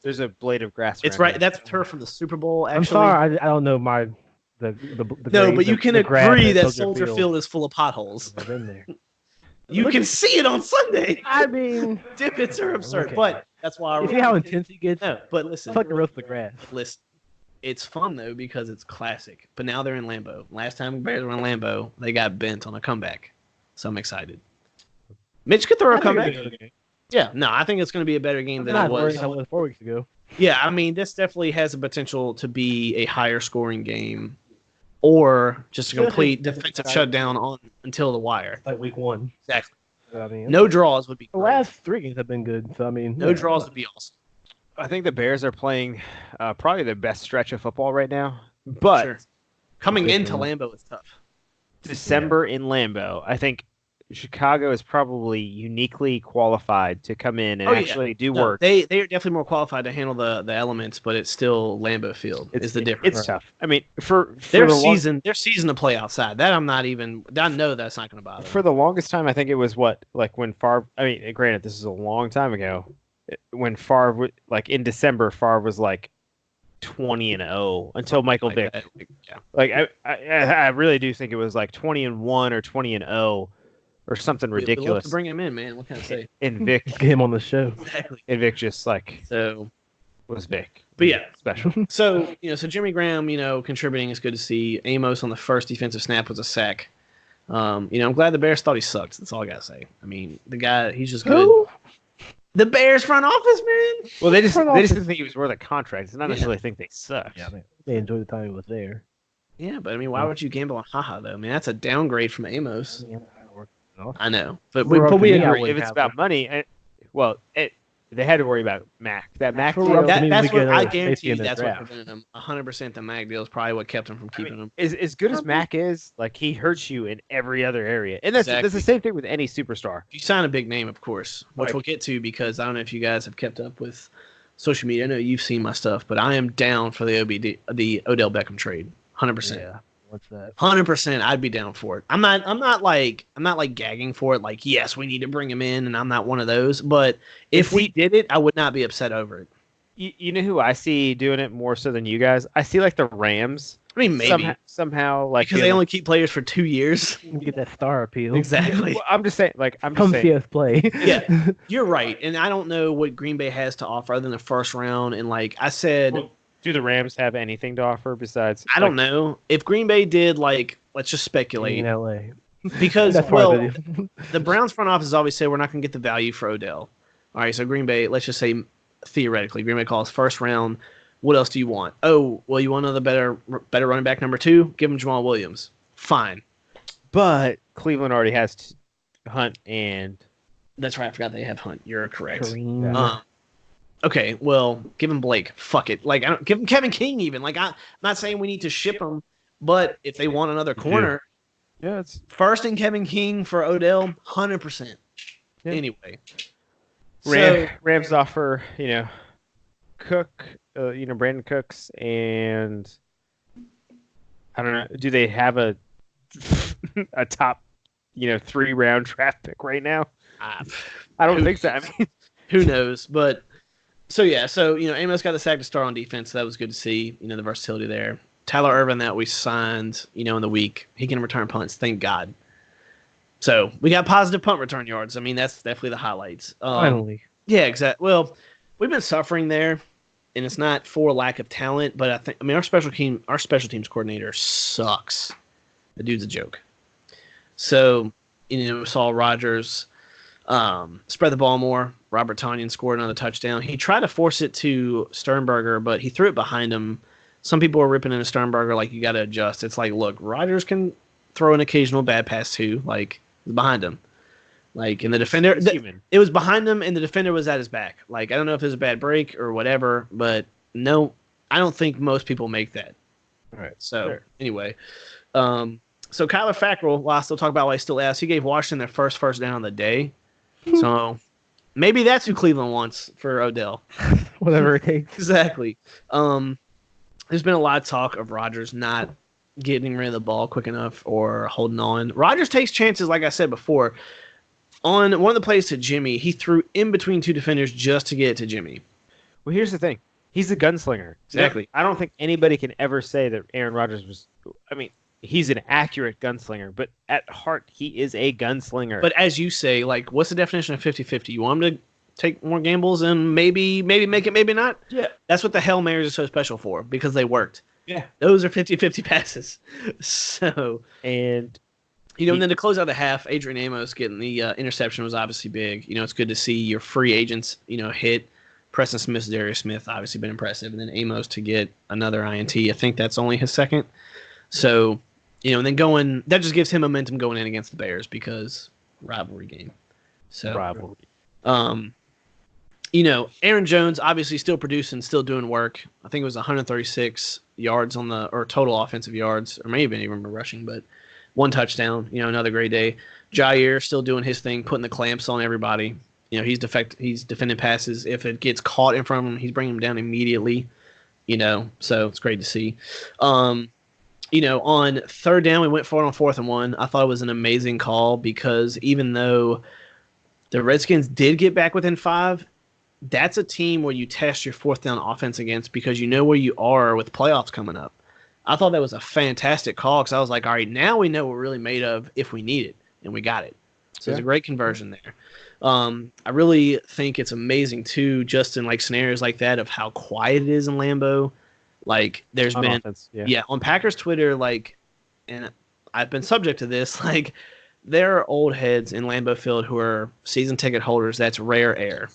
A: there's a blade of grass.
B: It's
A: around
B: right.
A: here.
B: That's turf from the Super Bowl, actually.
C: I'm sorry, I don't know the
B: No,
C: grade,
B: but you
C: the
B: can
C: grass
B: agree
C: at
B: that Soldier Field is full of potholes.
C: I've been there.
B: You can see it on Sunday.
C: I mean,
B: Divots are absurd,
C: Okay.
B: but that's why.
C: you see how intense he gets?
B: No, but listen,
C: It's like the roast of the grass.
B: listen. It's fun though because it's classic. But now they're in Lambeau. Last time the Bears were in Lambeau, they got bent on a comeback. So I'm excited. Mitch could throw a comeback. Yeah, no, I think it's going to be a better game than it was.
C: I was 4 weeks ago.
B: Yeah, I mean, this definitely has the potential to be a higher scoring game, or just a complete defensive shutdown on until the wire.
C: Like week 1.
B: Exactly.
C: I mean,
B: No draws would be
C: the
B: great.
C: last 3 games have been good. So I mean,
B: No draws would be awesome.
A: I think the Bears are playing probably the best stretch of football right now. But
B: Sure. Coming into Lambeau is tough.
A: December in Lambeau, I think Chicago is probably uniquely qualified to come in and actually do work.
B: They are definitely more qualified to handle the elements, but it's still Lambeau Field. Is the difference.
A: It's tough. I mean, for
B: Their
A: the
B: season to play outside. That I'm not even. I know that's not going to bother.
A: for the longest time, I think it was like when Favre. I mean, granted, this is a long time ago. When Favre, like in December, Favre was like 20-0 until Michael Vick.
B: Yeah.
A: Like I really do think it was like 20-1 or 20-0 or something
B: We'll have
A: ridiculous.
B: to bring him in, man. What can I say?
A: And Vic,
C: Let's get him on the show.
B: Exactly.
A: and Vic just like
B: So,
A: was Vic.
B: but yeah.
A: Special.
B: So so Jimmy Graham, contributing is good to see. Amos on the first defensive snap was a sack. I'm glad the Bears thought he sucked. That's all I gotta say. I mean, the guy, he's just good.
C: Who?
B: The Bears front office, man.
A: Well, they just didn't think he was worth a contract. It's not necessarily think they sucked.
C: Yeah, they enjoyed the time he was there.
B: Yeah, but I mean, why would you gamble on Haha though? I mean, that's a downgrade from Amos.
C: Yeah,
B: I know, but
C: We're up
B: we
C: to me, I
B: agree.
C: wouldn't
A: If it's
C: have
A: about
C: them.
A: money, they had to worry about Mac. That Mac
C: We're
A: deal
C: up to me.
B: That's
C: to get
B: what I
C: a
B: guarantee
C: safety
B: you.
C: in the
B: That's what
C: draft.
B: prevented him. 100% the Mag deal is probably what kept him from keeping him.
A: as good as Mac is, like he hurts you in every other area, and that's
B: Exactly.
A: the same thing with any superstar.
B: If you sign a big name, of course, which
A: Right.
B: we'll get to because I don't know if you guys have kept up with social media. I know you've seen my stuff, but I am down for the Odell Beckham trade. 100%.
C: Yeah. What's that?
B: 100%. I'd be down for it. I'm not like gagging for it. Like, yes, we need to bring him in, and I'm not one of those. But if we did it, I would not be upset over it.
A: You know who I see doing it more so than you guys? I see like the Rams.
B: I mean, maybe
A: somehow like
B: because they only keep players for 2 years.
C: You get that star appeal.
B: Exactly.
A: Well, I'm just saying,
C: Come see us play.
B: Yeah, you're right. And I don't know what Green Bay has to offer other than the first round. And like I said,
A: do the Rams have anything to offer besides?
B: I don't know if Green Bay did. Like, let's just speculate.
C: In LA.
B: Because the Browns front office always said we're not going to get the value for Odell. All right, so Green Bay, let's just say theoretically, Green Bay calls first round. What else do you want? Oh, well, you want another better running back number 2? Give him Jamal Williams. Fine.
A: But Cleveland already has Hunt and.
B: That's right. I forgot they have Hunt. You're correct. Okay, well, give him Blake. Fuck it. Like, I don't give him Kevin King even. Like, I'm not saying we need to ship him, but if they want another corner,
A: it's
B: first and Kevin King for Odell, 100%. Yeah. Anyway,
A: Rams offer, Cook, Brandon Cooks, and I don't know. Do they have a top, 3-round draft pick right now? I don't think so. I mean,
B: who knows? But so Amos got the sack to start on defense. So that was good to see. The versatility there. Tyler Ervin that we signed, in the week, he can return punts. Thank God. So we got positive punt return yards. I mean, that's definitely the highlights.
C: Finally.
B: Yeah, exactly. Well, we've been suffering there, and it's not for lack of talent, but our special teams coordinator sucks. The dude's a joke. So, we saw Rodgers spread the ball more. Robert Tonyan scored another touchdown. He tried to force it to Sternberger, but he threw it behind him. Some people are ripping into Sternberger like you got to adjust. It's like, look, Rodgers can throw an occasional bad pass too. Like, it's behind him. Like, and the defender, it was behind him, and the defender was at his back. Like, I don't know if it was a bad break or whatever, but no, I don't think most people make that.
A: All right.
B: So, anyway. So, Kyler Fackrell, while I still talk about why he still asked, he gave Washington their first down of the day. So, maybe that's who Cleveland wants for Odell.
C: Whatever it takes.
B: Exactly. There's been a lot of talk of Rodgers not getting rid of the ball quick enough or holding on. Rodgers takes chances, like I said before. On one of the plays to Jimmy, he threw in between 2 defenders just to get it to Jimmy.
A: Well, here's the thing. He's a gunslinger.
B: Exactly.
A: I don't think anybody can ever say that Aaron Rodgers was – I mean, he's an accurate gunslinger, but at heart, he is a gunslinger.
B: But as you say, like, what's the definition of 50-50? You want him to take more gambles and maybe make it, maybe not?
A: Yeah.
B: That's what the Hail Marys are so special for, because they worked.
A: Yeah.
B: Those are 50-50 passes. So –
A: and –
B: and then to close out the half, Adrian Amos getting the interception was obviously big. It's good to see your free agents, hit. Preston Smith, Darius Smith, obviously been impressive. And then Amos to get another INT. I think that's only his second. So, and then that just gives him momentum going in against the Bears because rivalry game. So,
A: rivalry.
B: Aaron Jones obviously still producing, still doing work. I think it was 136 yards or total offensive yards, or maybe even rushing, but 1 touchdown, another great day. Jair still doing his thing, putting the clamps on everybody. He's defending passes. If it gets caught in front of him, he's bringing them down immediately. So it's great to see. On 3rd down, we went for it on 4th and 1. I thought it was an amazing call because even though the Redskins did get back within 5, that's a team where you test your 4th down offense against because you know where you are with playoffs coming up. I thought that was a fantastic call because I was like, all right, now we know what we're really made of if we need it, and we got it. So It's a great conversion there. I really think it's amazing, too, just in scenarios like that of how quiet it is in Lambeau. Like, there's been offense, on Packers Twitter, and I've been subject to this, there are old heads in Lambeau Field who are season ticket holders. That's rare air.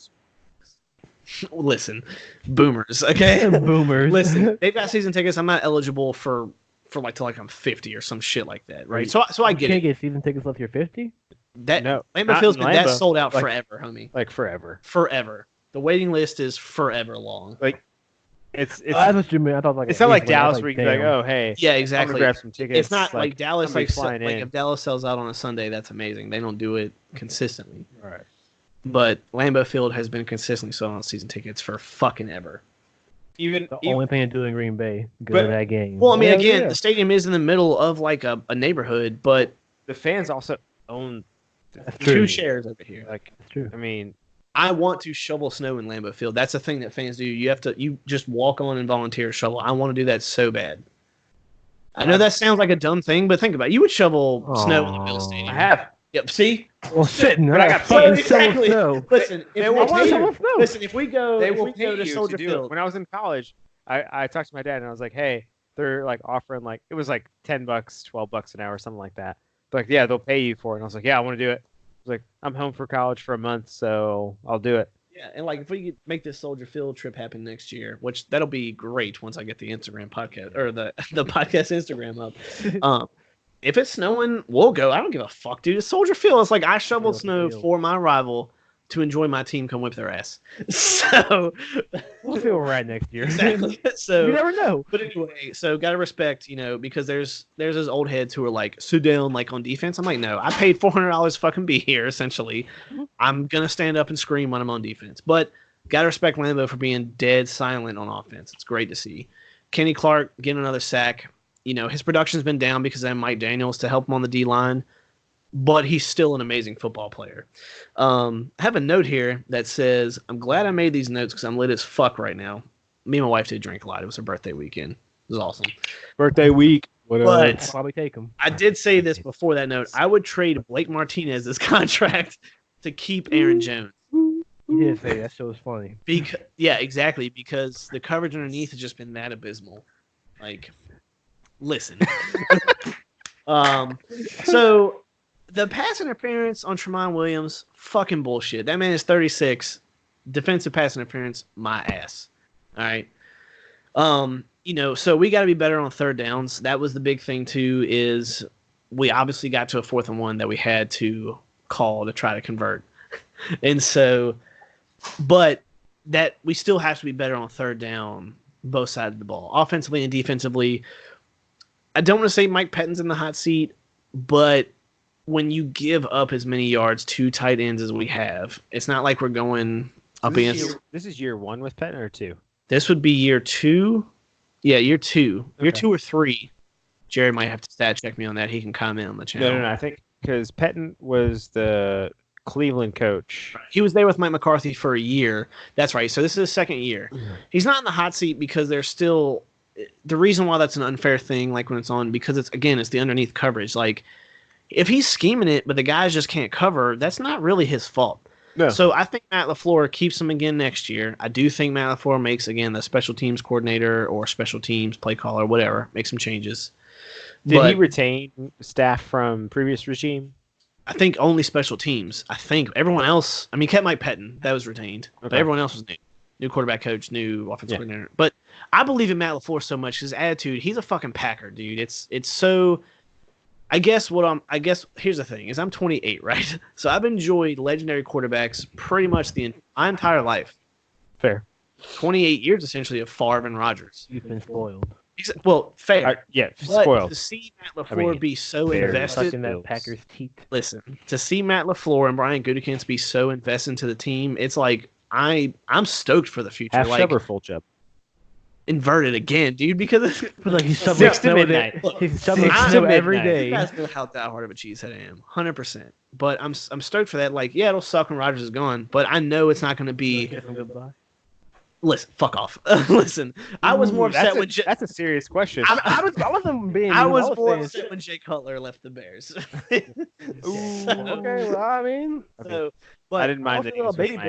B: Listen, boomers, okay?
C: Boomers.
B: Listen, they've got season tickets. I'm not eligible for till I'm 50 or some shit like that, right? So I get it.
C: You can't get season tickets until you're 50?
B: Lambeau Field's been that sold out forever, homie.
A: Forever.
B: Forever. The waiting list is forever long.
A: It's
C: that's what you mean. I thought
A: it's not like Dallas where you can be like, oh hey,
B: yeah, exactly.
A: Grab some tickets.
B: It's not like Dallas.
A: Flying in.
B: If Dallas sells out on a Sunday, that's amazing. They don't do it consistently.
A: All right.
B: but Lambeau Field has been consistently sold on season tickets for fucking ever.
C: The only thing to do in Green Bay, go to that game.
B: Well, I mean, the stadium is in the middle of like a neighborhood, but
A: the fans also own
B: two shares over here.
A: Like, that's true. I mean,
B: I want to shovel snow in Lambeau Field. That's the thing that fans do. You just walk on and volunteer shovel. I want to do that so bad. I know that sounds like a dumb thing, but think about it. You would shovel snow in the Bills Stadium.
A: I have.
B: Yep. See.
C: Well, sitting.
A: But I got fucking
B: exactly.
C: Snow.
B: Listen, if we go
A: to
B: to Soldier Field.
A: When I was in college, I talked to my dad and I was like, hey, they're like offering like it was like $10, $12 an hour, something like that. But like, yeah, they'll pay you for it. And I was like, yeah, I want to do it. I was like, I'm home for college for a month, so I'll do it.
B: Yeah, and like if we could make this Soldier Field trip happen next year, which that'll be great once I get the Instagram podcast or the podcast Instagram up. If it's snowing, we'll go. I don't give a fuck, dude. It's Soldier Field. It's like I shoveled snow for my rival to enjoy my team come whip their ass. So
C: we'll feel right next year.
B: Exactly. So
C: you never know.
B: But anyway, so gotta respect, because there's those old heads who are like sit down like on defense. I'm like, no, I paid $400 to fucking be here. Essentially, I'm gonna stand up and scream when I'm on defense. But gotta respect Lambeau for being dead silent on offense. It's great to see. Kenny Clark getting another sack. His production's been down because I have Mike Daniels to help him on the D line. But he's still an amazing football player. I have a note here that says, I'm glad I made these notes because I'm lit as fuck right now. Me and my wife did drink a lot. It was her birthday weekend. It was awesome.
A: Birthday week.
B: But
C: probably take him.
B: I did say this before that note. I would trade Blake Martinez's contract to keep Aaron Jones.
C: You did say that. So was funny.
B: Yeah, exactly. Because the coverage underneath has just been that abysmal. Like, listen. So... the pass interference on Tramon Williams, fucking bullshit. That man is 36. Defensive pass interference, my ass. All right. So we got to be better on third downs. That was the big thing too. Is we obviously got to a 4th and 1 that we had to call to try to convert, and so, but that we still have to be better on third down, both sides of the ball, offensively and defensively. I don't want to say Mike Pettine's in the hot seat, but when you give up as many yards to tight ends as we have, it's not like we're going up against.
A: This is year 1 with Pettin or 2?
B: This would be year 2. Yeah, year 2. Okay. Year 2 or 3. Jared might have to stat check me on that. He can comment on the channel.
A: No. I think because Pettin was the Cleveland coach.
B: He was there with Mike McCarthy for a year. That's right. So this is his second year. He's not in the hot seat because there's still the reason why that's an unfair thing. Like when it's on, because it's the underneath coverage. Like, if he's scheming it, but the guys just can't cover, that's not really his fault.
A: No.
B: So I think Matt LaFleur keeps him again next year. I do think Matt LaFleur makes, again, the special teams coordinator or special teams play caller, whatever, make some changes.
A: Did he retain staff from previous regime?
B: I think only special teams. I think everyone else, kept Mike Pettin. That was retained. Okay. But everyone else was new. New quarterback coach, new offensive coordinator. But I believe in Matt LaFleur so much. His attitude, he's a fucking Packer, dude. It's so... I guess here's the thing is I'm 28, right? So I've enjoyed legendary quarterbacks pretty much my entire life.
A: Fair.
B: 28 years essentially of Favre and Rodgers.
C: You've been spoiled.
B: Well, fair.
A: Spoiled.
B: To see Matt LaFleur be so invested
C: in that Packers teeth.
B: Listen, to see Matt LaFleur and Brian Gutekunst be so invested into the team, it's like I'm stoked for the future.
A: Half
B: like,
A: Chub or full Chub?
B: Inverted again, dude, because
C: he's 6 to midnight. He's snow every day.
B: You guys know how hard of a cheesehead I am, 100%. But I'm stoked for that. Like, yeah, it'll suck when Rodgers is gone, but I know it's not going to be. Listen, fuck off. Listen, I was more upset when
A: that's a serious question.
C: I wasn't being.
B: I was more upset when Jay Cutler left the Bears.
C: Okay, well,
B: so. But
A: I didn't mind that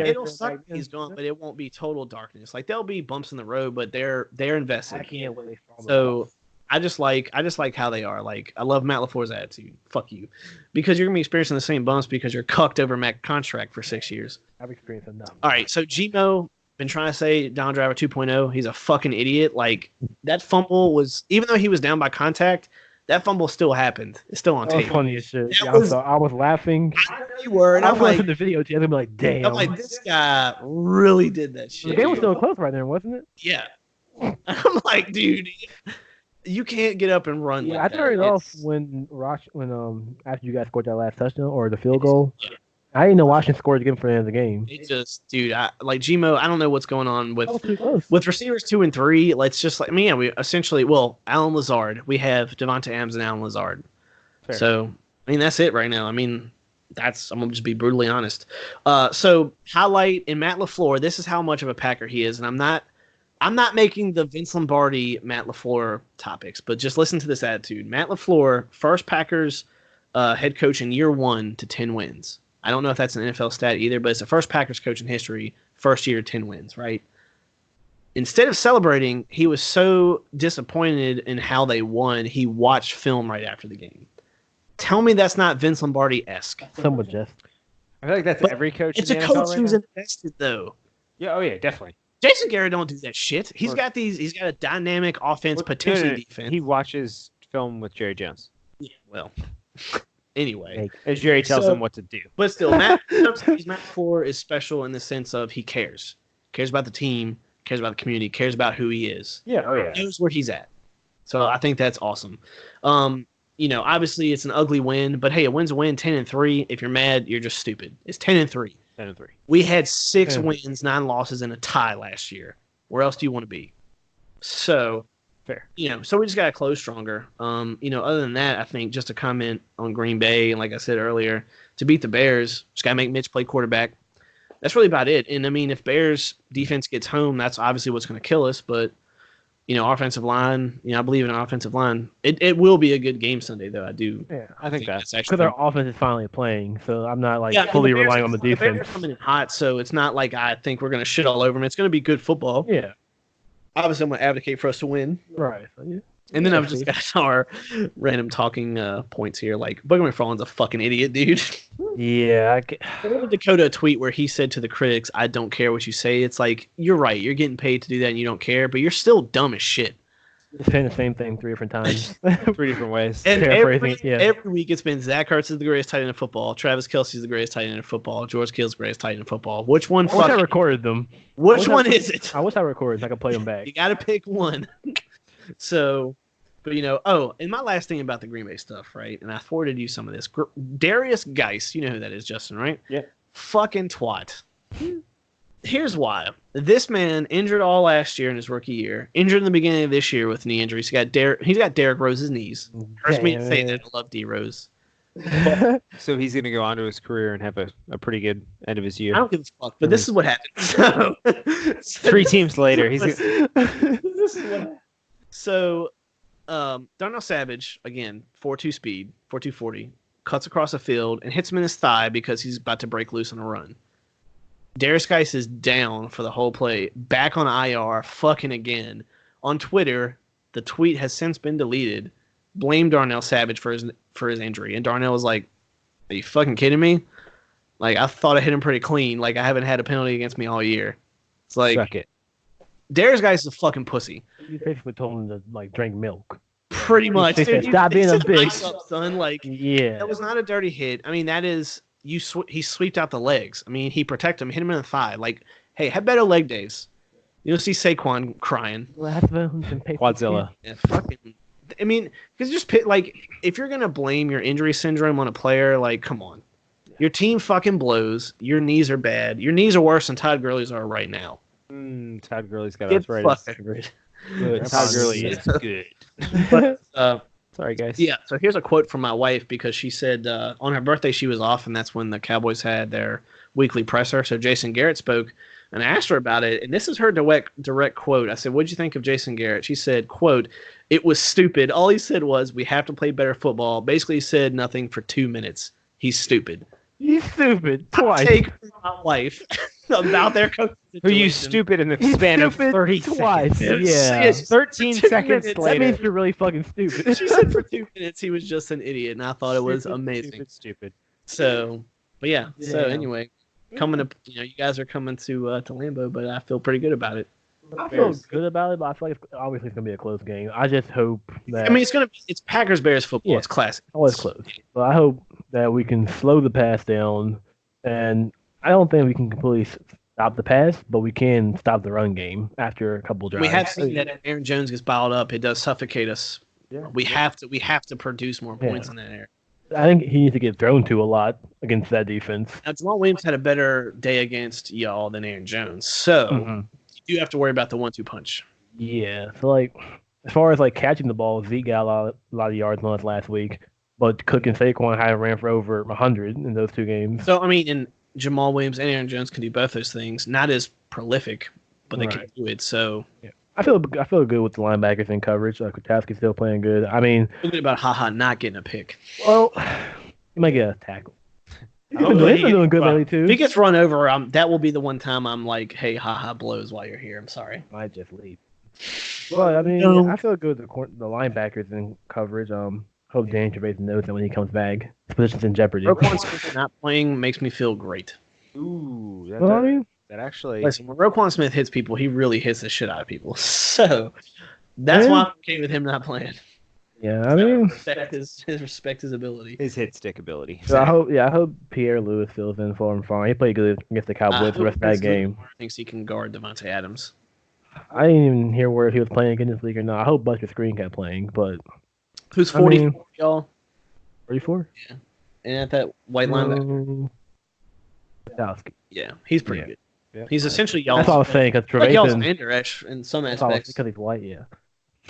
B: it'll suck when he's gone, but it won't be total darkness. Like there'll be bumps in the road, but they're invested.
C: I can't wait.
B: So I just like how they are. Like I love Matt LaFleur's attitude. Fuck you, because you're gonna be experiencing the same bumps because you're cucked over Matt contract for 6 years.
C: I've experienced enough.
B: All right, so Gmo been trying to say Don Driver 2.0. He's a fucking idiot. Like that fumble was, even though he was down by contact. That fumble still happened. It's still on tape.
C: Funny as shit. I was laughing.
B: I know you were, and I'm like,
C: the video. I'm like, damn.
B: I'm like, this guy really did that shit.
C: The game was still close right there, wasn't it?
B: Yeah. I'm like, dude, you can't get up and run.
C: Yeah, I turned it off when after you guys scored that last touchdown or the field goal. I didn't know Washington scored again for the end of the game.
B: It just, dude, like Gmo. I don't know what's going on with receivers 2 and 3. Let's just like, we essentially, Allen Lazard. We have Devonta Adams and Allen Lazard. Fair. So that's it right now. I'm gonna just be brutally honest. So highlight in Matt LaFleur. This is how much of a Packer he is, and I'm not making the Vince Lombardi Matt LaFleur topics, but just listen to this attitude. Matt LaFleur, first Packers head coach in year 1 to 10 wins. I don't know if that's an NFL stat either, but it's the first Packers coach in history, first year 10 wins, right? Instead of celebrating, he was so disappointed in how they won, he watched film right after the game. Tell me that's not Vince Lombardi-esque.
C: Somewhat just.
A: I feel like that's every coach.
B: It's a coach who's invested, though.
A: Yeah, yeah, definitely.
B: Jason Garrett don't do that shit. He's got a dynamic offense, potentially defense.
A: He watches film with Jerry Jones.
B: Yeah, well. Anyway,
A: as Jerry tells him what to do.
B: But still, Matt LaFleur is special in the sense of he cares about the team, cares about the community, cares about who he is.
A: Yeah,
B: knows where he's at. So I think that's awesome. Obviously it's an ugly win, but hey, a win's a win. 10-3. If you're mad, you're just stupid. It's 10-3.
A: 10-3.
B: We had 6 wins, 9 losses, and a tie last year. Where else do you want to be? So.
A: Fair.
B: So we just got to close stronger. Other than that, I think just a comment on Green Bay, and like I said earlier, to beat the Bears, just got to make Mitch play quarterback. That's really about it. And, if Bears defense gets home, that's obviously what's going to kill us. But, offensive line, I believe in an offensive line. It will be a good game Sunday, though. I do.
A: Yeah, I think that's
C: actually. Because our offense is finally playing, so I'm not, fully relying on the defense.
B: The Bears are coming in hot, so it's not like I think we're going to shit all over them. It's going to be good football.
C: Yeah.
B: Obviously, I'm going to advocate for us to win.
C: Right. So, yeah.
B: And then I've just got our random talking points here. Like, Booger McFarland's a fucking idiot, dude.
C: Yeah.
B: I gave Dakota a tweet where he said to the critics, I don't care what you say. It's like, you're right. You're getting paid to do that and you don't care, but you're still dumb as shit.
C: It's saying the same thing 3 different times.
A: 3 different ways.
B: And every week it's been Zach Ertz is the greatest tight end in football. Travis Kelce is the greatest tight end in football. George Kittle's the greatest tight end in football. Which one?
C: I wish I recorded them.
B: Which one is it?
C: I wish I recorded so I could play them back.
B: You got to pick one. So, but and my last thing about the Green Bay stuff, right? And I forwarded you some of this. Darius Geis, you know who that is, Justin, right?
A: Yeah.
B: Fucking twat. Here's why. This man injured all last year in his rookie year. Injured in the beginning of this year with knee injuries. He's got Derrick Rose's knees. Hurts me to say that. I love D Rose.
A: So he's going to go on to his career and have a pretty good end of his year.
B: I don't give a fuck, but this is what happened. So,
A: 3 teams later.
B: This is what happened. So, Darnell Savage, again, 4.2 speed, 4.240, cuts across the field and hits him in his thigh because he's about to break loose on a run. Darius Geis is down for the whole play, back on IR, fucking again. On Twitter, the tweet has since been deleted. Blame Darnell Savage for his injury. And Darnell was like, are you fucking kidding me? Like, I thought I hit him pretty clean. Like, I haven't had a penalty against me all year. It's like,
A: suck it.
B: Darius Geis is a fucking pussy.
C: You basically told him to, drink milk.
B: Pretty much.
C: Dude, stop being a bitch.
B: Up, son. Like,
C: yeah.
B: That was not a dirty hit. I mean, that is... he sweeped out the legs. I mean, he protected him, hit him in the thigh. Like, hey, have better leg days. You don't see Saquon crying.
A: Quadzilla.
B: Yeah, fucking. I mean, because just if you're gonna blame your injury syndrome on a player, like, come on, your team fucking blows. Your knees are bad. Your knees are worse than Todd Gurley's are right now.
A: Todd Gurley's got arthritis. Todd Gurley is good.
B: But,
A: sorry, guys.
B: Yeah, so here's a quote from my wife because she said on her birthday she was off, and that's when the Cowboys had their weekly presser. So Jason Garrett spoke, and I asked her about it, and this is her direct quote. I said, what'd you think of Jason Garrett? She said, quote, it was stupid. All he said was, we have to play better football. Basically, he said nothing for 2 minutes. He's stupid.
C: He's stupid. Twice.
B: Take my wife about their coaching situation.
A: Who used stupid in the span of 30
C: twice.
A: seconds.
C: Yeah.
A: 13 seconds later.
C: That means you're really fucking stupid.
B: She said for 2 minutes he was just an idiot, and I thought it was amazing.
A: Stupid.
B: So, but yeah. So anyway, coming to you guys are coming to Lambeau, but I feel pretty good about it.
C: I feel good about it, but I feel like obviously it's gonna be a close game. I just hope that.
B: I mean, it's Packers Bears football. Yeah, it's classic.
C: Always close. But I hope that we can slow the pass down, and I don't think we can completely stop the pass, but we can stop the run game after a couple drives.
B: We have seen that if Aaron Jones gets balled up, it does suffocate us. Yeah. We have to produce more points on that area.
C: I think he needs to get thrown to a lot against that defense.
B: Now, Jamal Williams had a better day against y'all than Aaron Jones, so you do have to worry about the 1-2 punch.
C: Yeah, so like as far as like catching the ball, Zeke got a lot of yards on us last week, but Cook and Saquon had ran for over 100 in those 2 games.
B: So I mean, and Jamal Williams and Aaron Jones can do both those things. Not as prolific, but they can do it. So
C: yeah. I feel good with the linebackers in coverage. Kwiatkowski's still playing good. I mean,
B: feel good about HaHa not getting a pick.
C: Well, he might get a tackle. He's been doing good lately too.
B: If he gets run over, that will be the one time I'm like, "Hey, HaHa blows while you're here." I'm sorry.
C: Might just leave. But I mean, I feel good with the linebackers in coverage. Hope Dan Gervais knows that when he comes back, his position's in jeopardy.
B: Roquan Smith not playing makes me feel great.
A: Ooh, that actually.
B: Listen, when Roquan Smith hits people, he really hits the shit out of people. So that's why I'm okay with him not playing.
C: Yeah, I mean,
B: respect his ability,
A: his hit stick ability.
C: So I hope Pierre Lewis fills in for him fine. He played good against the Cowboys the rest of that game.
B: Thinks he can guard Devontae Adams.
C: I didn't even hear where he was playing in this league or not. I hope Buster Screen kept playing, but
B: who's 44, y'all?
C: 44?
B: Yeah, and at that white linebacker.
C: Kwiatkowski.
B: Yeah, he's pretty good.
A: Yeah.
B: He's essentially y'all.
C: That's what I was saying because
B: like y'all's Anderesh in some aspects.
C: Because he's white, yeah.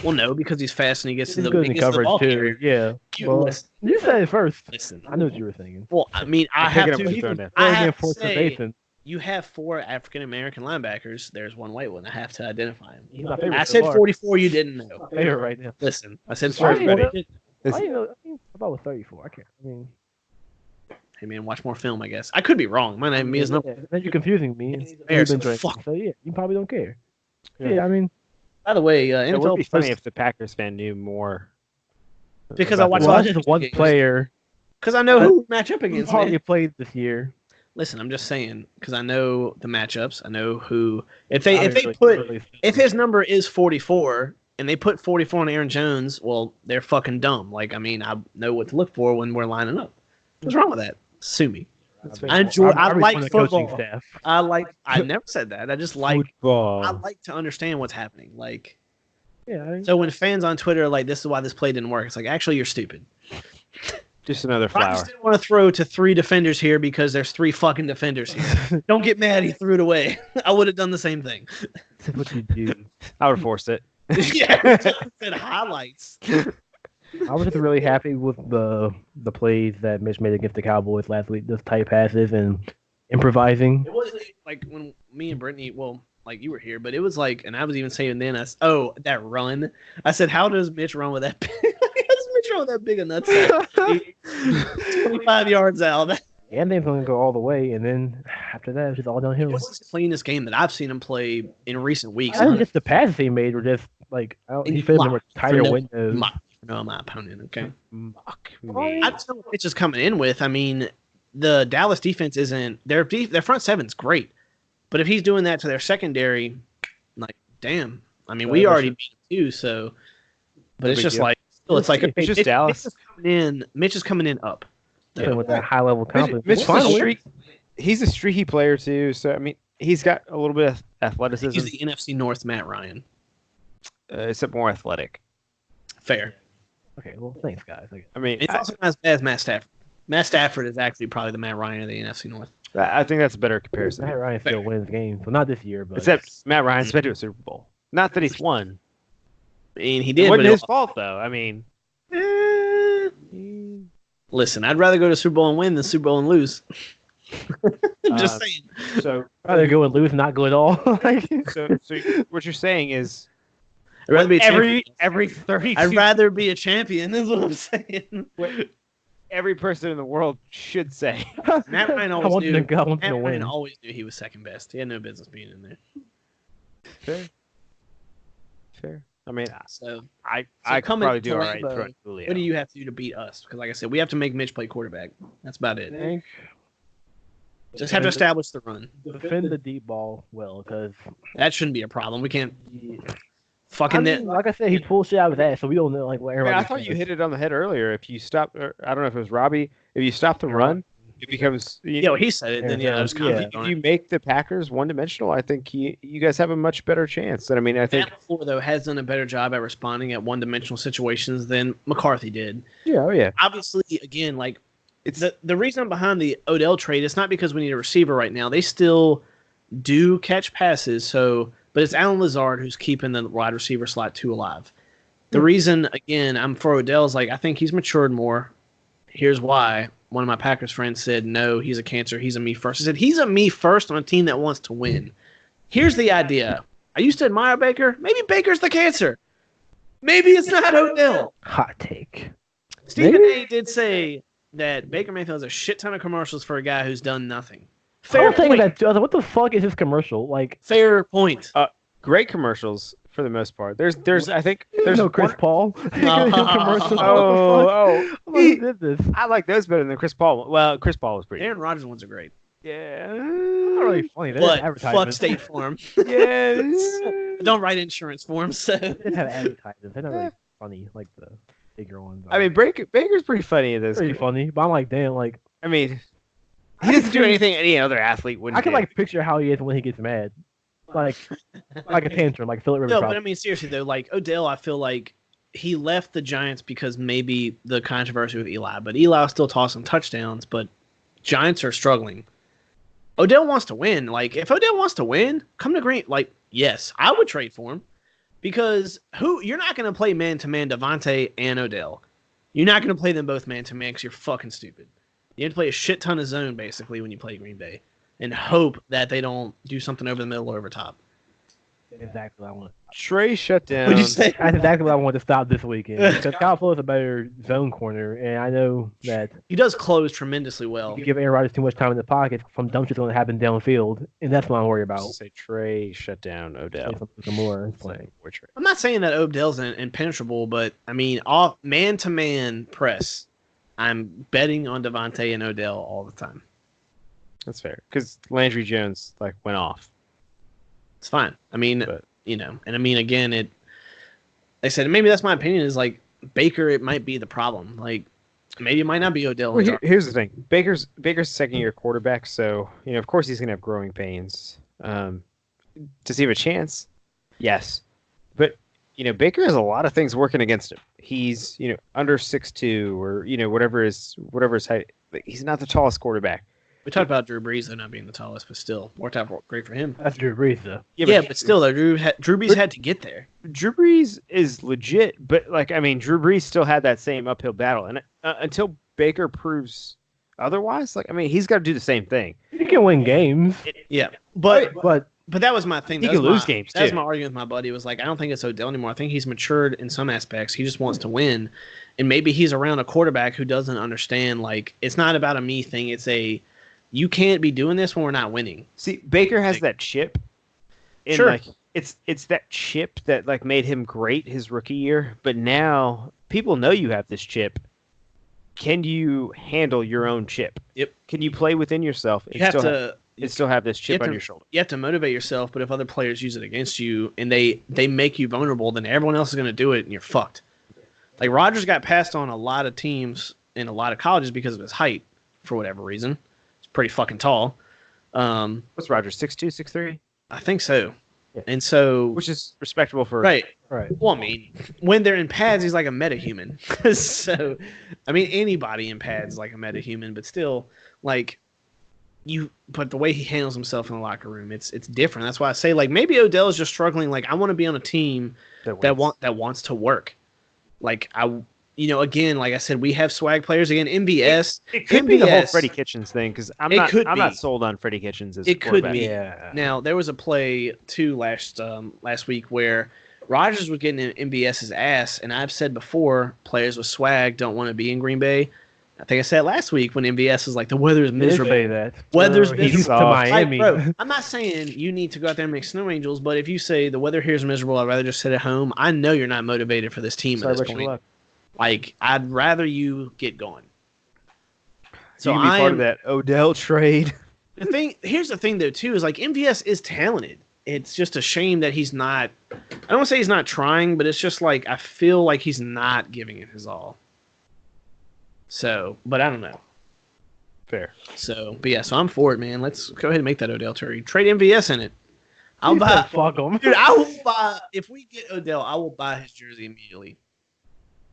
B: Well, no, because he's fast and he gets
C: he's good in coverage too. Yeah. Well, you said it first.
B: Listen,
C: I knew what you were thinking.
B: Well, I mean, I have to say, you have 4 African American linebackers. There's one white one. I have to identify him. I said 44. You didn't know.
C: Favorite right now.
B: Listen, I said 44.
C: I thought it was 34. I can't. I mean.
B: Hey man, watch more film. I guess I could be wrong. My name is no.
C: Then you're confusing me.
B: Fuck.
C: So yeah, you probably don't care. Yeah, I mean.
B: By the way,
A: it would be funny if the Packers fan knew more.
B: Because I watched
C: just one player.
B: Because I know who match up against.
C: Hardly played this year.
B: Listen, I'm just saying because I know the matchups. I know who. If his number is 44 and they put 44 on Aaron Jones, well, they're fucking dumb. Like, I mean, I know what to look for when we're lining up. What's wrong with that? Sue me. I like football. I never said that. I just like football. I like to understand what's happening. Like, so when fans on Twitter are like, "This is why this play didn't work," it's like, actually, you're stupid.
A: Just another flower.
B: I just didn't want to throw to 3 defenders here because there's 3 fucking defenders here. Don't get mad. He threw it away. I would have done the same thing.
C: What you do?
A: I would force it.
B: Yeah, said highlights.
C: I was just really happy with the plays that Mitch made against the Cowboys last week. Those tight passes and improvising.
B: It wasn't like when me and Brittany, well, like you were here, but it was like, and I was even saying then, that run. I said, how does Mitch run with that? How does Mitch run with that big a nutsack? 25 yards out.
C: And they're going to go all the way, and then after that, it's just all downhill.
B: It was the cleanest game that I've seen him play in recent weeks.
C: I think just the passes he made were just like he filled them with tighter windows.
B: No, my opponent. Okay. I just know what Mitch is coming in with. I mean, the Dallas defense isn't their front seven's great, but if he's doing that to their secondary, like, damn. I mean, we already beat him too. So, but it's just like, it's like
A: it's just Dallas.
B: Mitch is coming in up.
C: Yeah, with that high level confidence.
A: He's a streaky player too. So I mean, he's got a little bit of athleticism.
B: He's the NFC North Matt Ryan,
A: except more athletic.
B: Fair.
C: Okay, well, thanks, guys.
A: I mean,
B: it's also not as bad as Matt Stafford. Matt Stafford is actually probably the Matt Ryan of the NFC North.
A: I think that's a better comparison.
C: Matt Ryan still wins games, so not this year, but
A: except Matt Ryan's been to a Super Bowl. Not that he's won.
B: I mean, he did.
A: It wasn't his fault, though. I mean,
B: listen, I'd rather go to Super Bowl and win than Super Bowl and lose. I'm just saying.
A: So
C: rather go and lose, not go at all.
A: so what you're saying is.
B: I'd rather be
A: every 32.
B: I'd rather be a champion. Is what I'm saying.
A: What every person in the world should say.
B: Matt Ryan always knew.
C: Matt
B: Ryan always knew he was second best. He had no business being in there.
A: Fair. I mean, I could
B: come
A: probably do all right throwing Julio.
B: What do you have to do to beat us? Because, like I said, we have to make Mitch play quarterback. That's about it. Just have to establish the run.
C: Defend the deep ball well, because
B: that shouldn't be a problem. We can't.
C: Like I said, he pulled shit out of his ass, so we don't know like what everybody.
A: I thought you hit it on the head earlier. If you stop, I don't know if it was Robbie. If you stop the run, it becomes.
B: He said it. Then I was confident.
A: If you make the Packers one-dimensional, I think you guys have a much better chance. And I mean, I think
B: Matt LaFleur, though, has done a better job at responding at one-dimensional situations than McCarthy did.
A: Yeah.
B: Obviously, again, like it's the reason behind the Odell trade. It's not because we need a receiver right now. They still do catch passes. But it's Alan Lazard who's keeping the wide receiver slot 2 alive. The reason, again, I'm for Odell is I think he's matured more. Here's why. One of my Packers friends said, no, he's a cancer. He's a me first. I said, he's a me first on a team that wants to win. Here's the idea. I used to admire Baker. Maybe Baker's the cancer. Maybe it's not Odell.
C: Hot take.
B: Stephen A. did say that Baker Mayfield has a shit ton of commercials for a guy who's done nothing. Fair point.
C: What the fuck is this commercial?
B: Fair point.
A: Great commercials for the most part. There's
C: no Chris Paul.
A: Commercial. I like those better than Chris Paul. Well, Chris Paul was pretty.
B: Aaron Rodgers ones are great.
A: Yeah,
C: not really funny.
B: But fuck State Farm.
A: Yes.
B: Don't write insurance for them. So
C: they didn't have advertisements. They're not really funny like the bigger ones.
A: I mean, Baker's pretty funny in this.
C: Pretty funny, but I'm like, damn,
A: I mean, he doesn't do anything any other athlete wouldn't.
C: I can picture how he is when he gets mad. Like a tantrum, like Philip Rivers.
B: No, but I mean seriously though, Odell, I feel like he left the Giants because maybe the controversy with Eli, but Eli was still tossing touchdowns, but Giants are struggling. Odell wants to win. If Odell wants to win, come to Green. Yes, I would trade for him because you're not going to play man to man Devontae and Odell. You're not going to play them both man to man because you're fucking stupid. You have to play a shit ton of zone basically when you play Green Bay. And hope that they don't do something over the middle or over top.
C: Exactly what I want.
A: Trey shut down.
B: What'd you say?
C: That's exactly what I want to stop this weekend. Because Kyle Fuller is a better zone corner, and I know that
B: he does close tremendously well.
C: If you give Aaron Rodgers too much time in the pocket, some dumb shit's going to happen downfield, and that's what I'm worried about.
A: Say Trey shut down Odell.
C: Some more.
B: I'm not saying that Odell's impenetrable, but I mean, off man-to-man press, I'm betting on Devontae and Odell all the time.
A: That's fair because Landry Jones went off.
B: It's fine. I mean, and I mean again, they said maybe that's my opinion is Baker. It might be the problem. Maybe it might not be Odell.
A: Well, here's the thing: Baker's second-year quarterback, so of course he's gonna have growing pains. Does he have a chance? Yes, but Baker has a lot of things working against him. He's under 6'2", or whatever his height. He's not the tallest quarterback.
B: We talked about Drew Brees though not being the tallest, but still worked out great for him.
C: That's Drew Brees though.
B: Yeah, but still though, Drew Brees had to get there.
A: Drew Brees is legit, but Drew Brees still had that same uphill battle, and until Baker proves otherwise, he's got to do the same thing.
C: He can win games.
B: But that was my thing.
A: He can lose games too.
B: That was my argument with my buddy. Was I don't think it's Odell anymore. I think he's matured in some aspects. He just wants to win, and maybe he's around a quarterback who doesn't understand. It's not about a me thing. It's you can't be doing this when we're not winning.
A: See, Baker has that chip.
B: Sure.
A: It's that chip that made him great his rookie year, but now people know you have this chip. Can you handle your own chip?
B: Yep.
A: Can you play within yourself and still have this chip on your shoulder?
B: You have to motivate yourself, but if other players use it against you and they make you vulnerable, then everyone else is going to do it and you're fucked. Rodgers got passed on a lot of teams in a lot of colleges because of his height for whatever reason. Pretty fucking tall.
A: What's Rodgers, 6'2", 6'3"?
B: I think so.
A: Yeah.
B: And so,
A: which is respectable for
B: right.
C: Well,
B: I mean, when they're in pads, he's like a metahuman. So, I mean, anybody in pads is like a metahuman, but still, but the way he handles himself in the locker room, it's different. That's why I say maybe Odell is just struggling. I want to be on a team that wants to work. Again, like I said, we have swag players. Again, MVS.
A: It could be the whole Freddie Kitchens thing because I'm not sold on Freddie Kitchens as a quarterback.
B: Could be. Yeah. Now there was a play too last week where Rodgers was getting in MVS's ass, and I've said before, players with swag don't want to be in Green Bay. I think I said last week when MVS was the weather is miserable. Weather's miserable.
C: To Miami.
B: Bro, I'm not saying you need to go out there and make snow angels, but if you say the weather here is miserable, I'd rather just sit at home. I know you're not motivated for this team at this point. I'd rather you get going.
A: So you can be part of that Odell trade.
B: Here's the thing though too is MVS is talented. It's just a shame that he's not. I don't want to say he's not trying, but it's just I feel like he's not giving it his all. So, but I don't know.
A: Fair.
B: So, but yeah, so I'm for it, man. Let's go ahead and make that Odell trade. Trade MVS in it. I'll buy.
C: Fuck him.
B: Dude, I will buy. If we get Odell, I will buy his jersey immediately.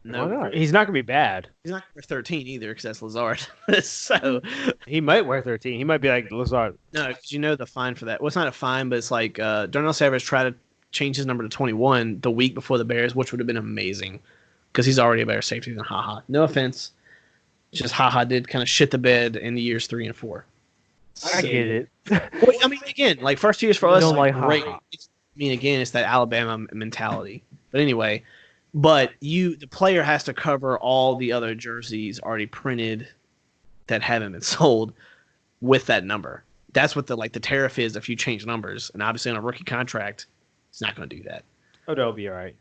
C: Why not?
A: He's not gonna be bad.
B: He's not for 13 either, because that's Lazard. So
A: He might wear 13. He might be like Lazard.
B: no, because you know the fine for that. Well, it's not a fine, but it's like Darnell Savage tried to change his number to 21 the week before the Bears, which would have been amazing, because he's already a better safety than HaHa. No offense, just HaHa did kind of shit the bed in the years 3 and 4.
C: I get it.
B: Well, I mean, again, like first years for us,
C: don't like
B: great.
C: HaHa.
B: I mean, again, it's that Alabama mentality. But anyway, the player has to cover all the other jerseys already printed that haven't been sold with that number. That's what the tariff is if you change numbers. And obviously on a rookie contract, it's not going to do that.
A: Odell will be all right.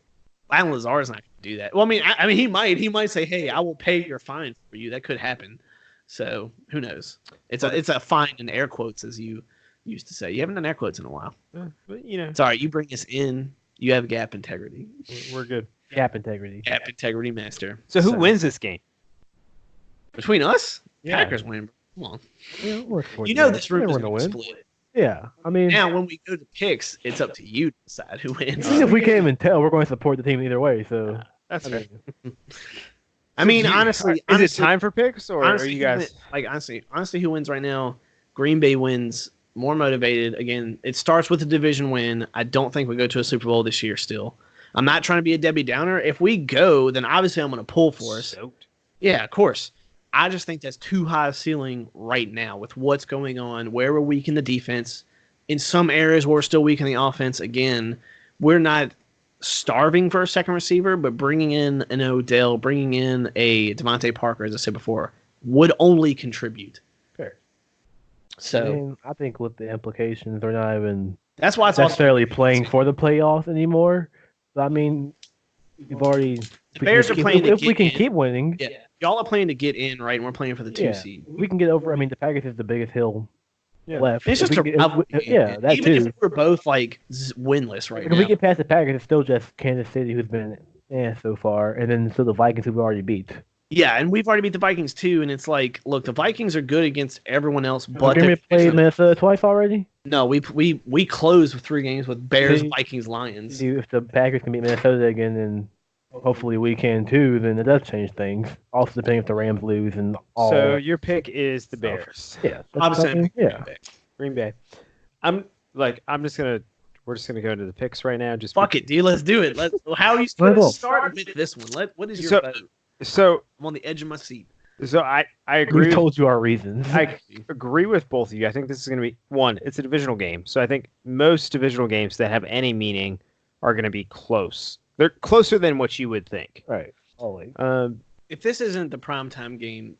B: Alan Lazard's not going to do that. Well, I mean, he might say, "Hey, I will pay your fine for you." That could happen. So who knows? It's a fine in air quotes, as you used to say. You haven't done air quotes in a while.
A: But you know,
B: It's all right. You bring us in. You have gap integrity.
A: we're good.
C: Gap integrity.
B: Gap integrity master.
A: So who wins this game?
B: Between us?
A: Yeah.
B: Packers win. Come on.
C: Yeah,
B: You know this room is
C: going to
B: going to
C: win.
B: split.
C: Yeah, I mean,
B: Now, when we go to picks, it's up to you to decide who wins.
C: even if we can't even tell, we're going to support the team either way. So
A: That's
C: I
A: fair.
C: mean,
B: I mean, honestly,
A: Is it time for picks, or
B: honestly,
A: are you guys?
B: honestly, who wins right now? Green Bay wins. More motivated. Again, it starts with a division win. I don't think we go to a Super Bowl this year still. I'm not trying to be a Debbie Downer. If we go, then obviously I'm going to pull for us.
A: Soaked.
B: Yeah, of course. I just think that's too high a ceiling right now with what's going on, where we're weak in the defense. In some areas where we're still weak in the offense, again, we're not starving for a second receiver, but bringing in an Odell, bringing in a Devontae Parker, as I said before, would only contribute.
A: Fair.
B: So
C: I mean, I think with the implications, they're not even
B: that's why it's also
C: necessarily playing for the playoffs anymore. But, I mean, we've already.
B: The Bears are playing to
C: if we
B: get
C: can
B: in.
C: keep winning.
B: Yeah, y'all are playing to get in, right? And we're playing for the 2
C: Yeah.
B: seed.
C: We can get over. I mean, the Packers is the biggest hill left.
B: It's
C: If
B: just
C: we
B: a
C: can get- yeah, that
B: even
C: too.
B: if we're both like winless right
C: If
B: now.
C: we get past the Packers, it's still just Kansas City who's been so far, and then still the Vikings who we've already beat.
B: Yeah, and we've already beat the Vikings too, and it's like, look, the Vikings are good against everyone else, but
C: Green Bay played Minnesota twice already.
B: no, we closed with 3 games with Bears,
C: See?
B: Vikings, Lions.
C: If the Packers can beat Minnesota again, then hopefully we can too. Then it does change things. Also, depending if the Rams lose and all.
A: So your pick is the Bears.
C: yeah, that's
B: Obviously,
C: something- yeah.
A: Green Bay. We're just gonna go into the picks right now. Just
B: Fuck it, dude. Let's do it. How are you
C: Let
B: supposed
C: go.
B: to start with this one? What is your
A: So-
B: vote?
A: So
B: I'm on the edge of my seat.
A: I agree.
C: We've told you our reasons.
A: I agree with both of you. I think this is going to be one. It's a divisional game, so I think most divisional games that have any meaning are going to be close. They're closer than what you would think.
C: right. Always.
B: If this isn't the primetime game,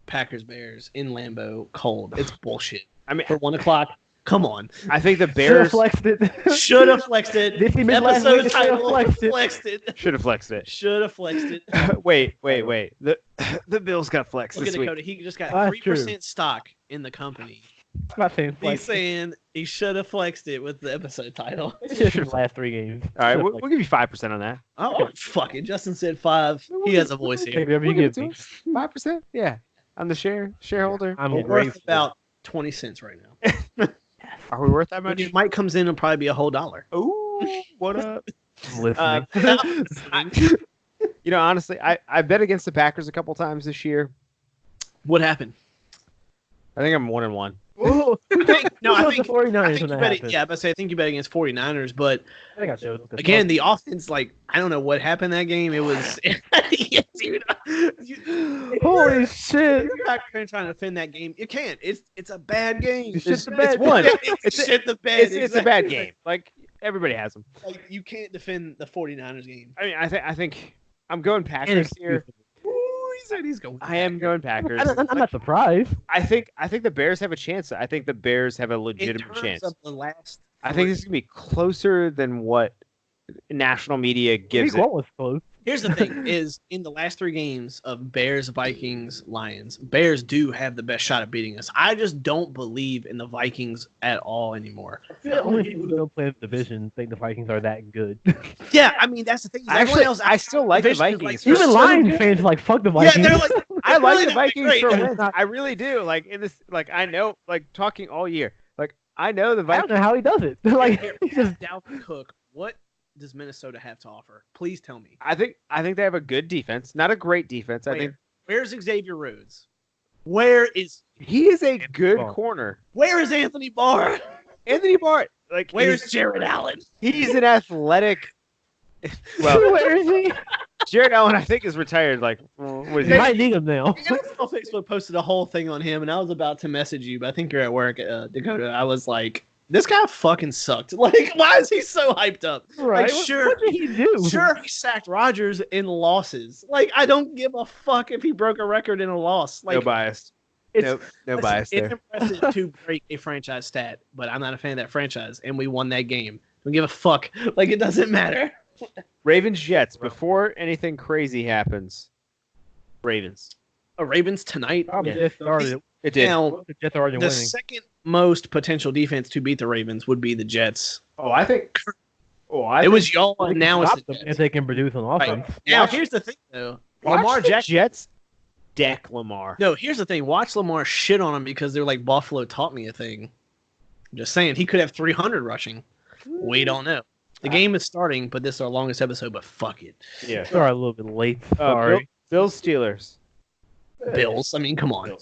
B: Packers Bears in Lambeau, cold, it's bullshit.
A: I mean,
B: For 1 o'clock, come on.
A: I think the
C: Should have
A: Bears
C: flexed it.
B: Should have flexed it.
C: This he missed last
B: Episode
C: week, should have
B: title.
C: flexed it.
B: Flexed it.
A: should have flexed it.
B: Should have flexed it.
A: wait. The Bills got flexed
B: Look at
A: this week.
B: Dakota. He just got
C: That's
B: 3%
C: true.
B: stock in the company.
C: I'm not saying
B: He's
C: flexed.
B: saying he should have flexed it with the episode title.
C: It should have last 3 games.
A: All right,
C: Should've
A: we'll
C: flexed
A: give you 5% on that.
B: Oh, fuck it. Justin said 5. He has a voice
C: it.
B: here.
C: Whatever you give me.
A: 5%? Yeah, I'm the shareholder.
C: I'm
B: We're worth
C: grateful.
B: about 20 cents right now.
A: Are we worth that
B: When
A: much?
B: your mic comes in, it'll probably be a whole $1.
A: Ooh, what up?
C: Listening.
A: Honestly, I bet against the Packers a couple times this year.
B: What happened?
A: I think I'm 1-1.
C: Whoa.
B: No, I
C: It was
B: think
C: the 49ers
B: I
C: when
B: think you
C: that
B: bet.
C: happened.
B: Yeah, but I think you bet against 49ers, but
C: I think I showed it.
B: again, the offense, like, I don't know what happened that game. It was, yeah, dude,
C: Holy shit.
B: you're not trying to defend that game. You can't. It's a bad game.
C: It's just a bad
A: It's one.
B: It's shit the bed.
A: It's a bad game. Like everybody has them.
B: Like, you can't defend the 49ers game.
A: I mean, I think I'm going Packers here.
B: Ooh, he said he's going.
A: I am going Packers.
C: I'm not surprised.
A: I think the Bears have a chance. I think the Bears have a
B: In
A: legitimate
B: terms
A: chance.
B: of the last,
A: I think this is gonna be closer than what national media gives
C: Week
A: it.
C: 1 was close.
B: Here's the thing: is in the last 3 games of Bears, Vikings, Lions, Bears do have the best shot at beating us. I just don't believe in the Vikings at all anymore.
C: The only people who don't play the division think the Vikings are that good.
B: Yeah, I mean that's the thing.
A: Actually, I still like the
B: division is,
A: Vikings.
B: they're
C: Even
B: so
C: Lions
B: good.
C: fans are like, fuck the
B: Yeah,
C: Vikings.
B: they're like,
A: I like
B: really
A: the
B: not
A: Vikings
B: great.
A: for a win. I really do. Like in this, like I know, like talking all year. Like I know the
C: I
A: Vikings.
C: don't know how he does it. Like, he's just
B: Dalvin Cook. What does Minnesota have to offer? Please tell me.
A: I think they have a good defense, not a great defense. I think
B: Where's Xavier Rhodes? Where is
A: he is a good
C: Barr.
A: corner.
B: Where is Anthony Barr?
A: Anthony Barr, like
B: Where's Jared Allen?
A: he's an athletic. Well,
C: where is he?
A: Jared Allen, I think, is retired. Like, what is
C: He
A: he?
C: might need him now.
B: Facebook posted a whole thing on him, and I was about to message you, but I think you're at work, Dakota. I was like, this guy fucking sucked. Like, why is he so hyped up?
C: Right?
B: Like,
C: What-
B: sure,
C: What did he do?
B: Sure, he sacked Rodgers in losses. Like, I don't give a fuck if he broke a record in a loss. Like,
A: No bias.
B: it's,
A: No
B: listen,
A: bias
B: it's
A: there.
B: impressive to break a franchise stat, but I'm not a fan of that franchise, and we won that game. Don't give a fuck. Like, it doesn't matter.
A: Ravens Jets. Before anything crazy happens, Ravens.
B: Ravens tonight.
C: Probably
A: Yeah.
C: just started.
A: It did.
B: Now,
C: The Jets are already
B: the
C: winning.
B: second most potential defense to beat the Ravens would be the Jets.
A: Oh, I think. Oh,
B: It was y'all,
C: They
B: and
C: can
B: now it's
C: stop
B: the
C: them if
B: Jets.
C: they can produce on offense.
B: Now,
A: Watch-
B: here's the thing, though.
A: Lamar
B: Lamar Jackson.
A: Jets. Deck Lamar.
B: No, here's the thing. Watch Lamar shit on him because they're like Buffalo taught me a thing. I'm just saying he could have 300 rushing. We don't know. The game is starting, but this is our longest episode. But fuck it,
A: Yeah.
C: Sorry, a little bit late. Sorry.
A: Bills Steelers.
B: Bills. I mean, come on.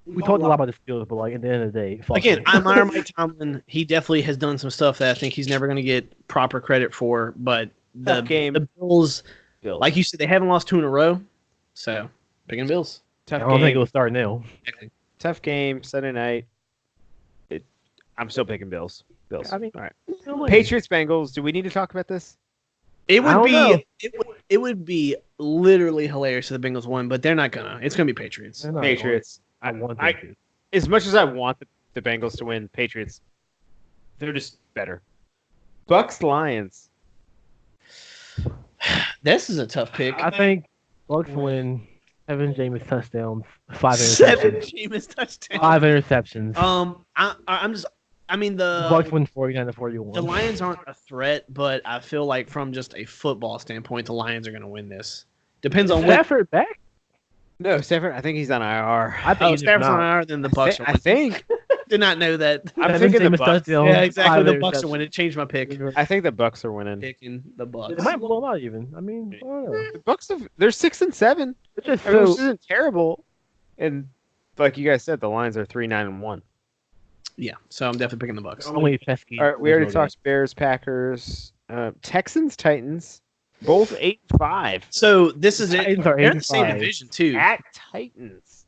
C: We talked a lot about the Steelers, but like at the end of the day, fuck
B: Again,
C: it.
B: I admire Mike Tomlin. He definitely has done some stuff that I think he's never going to get proper credit for. But
A: Tough game.
B: the Bills,
A: Bills.
B: like you said, they haven't lost 2 in a row. So picking Bills.
C: I
A: Tough
C: don't think
A: game.
C: it'll start now.
A: Tough game. Sunday night. I'm still picking Bills. Bills.
C: I mean,
A: all right. Patriots Bengals. Do we need to talk about this?
B: It
C: I
B: would
C: don't know.
B: be it would be literally hilarious if the Bengals won, but they're not gonna. It's gonna be Patriots.
C: They're not
A: Patriots.
C: going. I want
A: I-
C: them to.
A: As much as I want the Bengals to win, Patriots, they're just better. Bucks Lions.
B: This is a tough pick.
C: I think Bucks win. 7 Jameis touchdowns, 5
B: 7
C: interceptions.
B: Jameis touchdowns.
C: 5 interceptions.
B: I'm just. I mean the
C: Bucks win 49-41.
B: the Lions aren't a threat, but I feel like from just a football standpoint, the Lions are gonna win this. Depends on what.
C: Stafford back?
A: No, Stafford. I think he's on IR.
C: I think
B: Oh,
C: he's
B: Stafford's
C: not.
B: on IR, then the Bucks.
A: I think.
B: Did not know that.
A: I'm
C: 7
A: thinking the
C: Jameis
A: Bucks.
C: touchdowns,
B: Yeah, exactly.
C: 5
B: The Bucks are
C: interceptions.
B: winning. Change my pick.
A: I think the Bucks are winning.
B: Picking the Bucks.
C: It might blow them out even. I mean, I don't know.
A: The Bucks have, they're 6-7.
C: It's just
A: I mean, which
C: so
A: isn't terrible. And like you guys said, the Lions are 3-9-1.
B: Yeah, so I'm definitely picking the Bucks.
C: only pesky.
A: All right, we already talked Bears, Packers, Texans, Titans, both 8-5
B: So this is it.
C: Titans are
B: They're in the same
C: 8-5.
B: division too.
A: at Titans.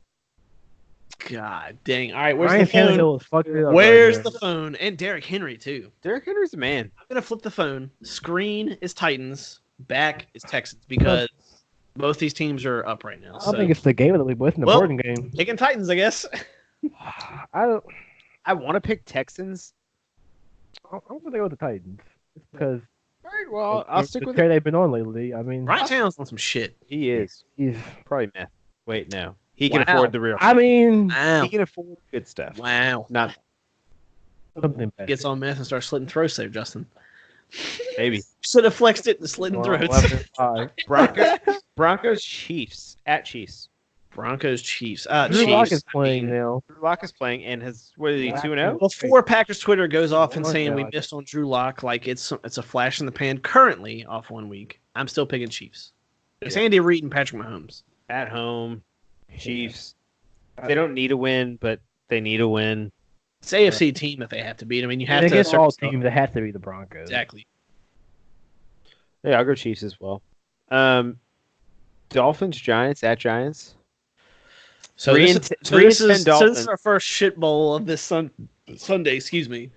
B: God dang! All right, where's
C: Ryan
B: the phone?
C: Tannehill is fucked it up
B: Where's
C: right
B: the phone? And Derrick Henry too.
A: Derrick Henry's a man.
B: I'm gonna flip the phone. Screen is Titans. Back is Texans because both these teams are up right now.
C: now.
B: So
C: I think it's the game of the week, but it's an
B: Well-
C: important game.
B: picking Titans, I guess.
C: I don't.
A: I want to pick Texans.
C: I'm gonna go with the Titans because
A: All right, well, I'll stick with
C: the
A: it.
C: trade they've been on lately. I mean,
B: Ryan Tannehill's on some shit.
A: He is
C: he's.
A: probably meth. Wait, no, he can
B: Wow.
A: afford the real.
C: I mean,
B: Wow.
A: He can afford good stuff.
B: Wow.
A: Not
C: something bad.
B: Gets on meth and starts slitting throats there, Justin.
A: maybe.
B: Should have flexed it and slitting throats.
C: 11-5.
A: Broncos, Chiefs at Chiefs.
B: Broncos, Chiefs.
C: Drew Lock
B: Chiefs.
C: is playing now.
A: Drew Lock is playing and has what is he 2-0?
B: Before Packers Twitter goes off and
C: Oh my
B: saying we
C: God.
B: missed on Drew Lock, like it's a flash in the pan. Currently off 1 week, I'm still picking Chiefs. It's
A: Yeah.
B: Andy Reid and Patrick Mahomes.
A: At home, Chiefs. They don't need a win, but they need a win.
B: It's AFC team if they have to beat. I mean, you have
C: And
B: to.
C: against all teams, it has to be the Broncos.
B: Exactly.
A: Yeah, I'll go Chiefs as well. Dolphins, Giants at Giants.
B: So
A: Three
B: this,
A: and
B: is,
A: t-
B: so,
A: three
B: this
A: and 10
B: is, so this is
A: Dolphins.
B: our first shit bowl of this Sunday. Excuse me.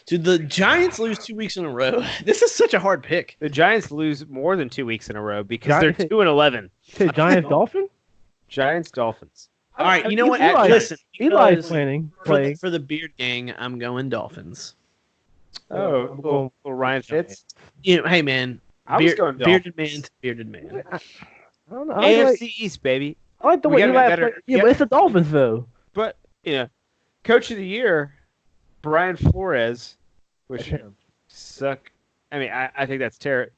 B: Did the Giants lose 2 weeks in a row? This is such a hard pick.
A: The Giants lose more than 2 weeks in a row because they're
C: Giants-
A: 2-11.
C: Say Giants Dolphins?
A: Giants, Dolphins.
B: All right, you know what?
C: Eli-
B: Listen,
C: Eli's
B: because
C: playing.
B: for the Beard Gang, I'm going Dolphins.
A: little Ryan Fitz.
B: Hey man,
A: I was going
B: bearded man to bearded man.
C: I don't know.
A: AFC East, baby.
C: I like the
A: We
C: way
A: gotta
C: Eli
A: be better.
C: played. Yeah, but it's the Dolphins though.
A: But Coach of the Year, Brian Flores, which suck. I mean, I think that's terrible.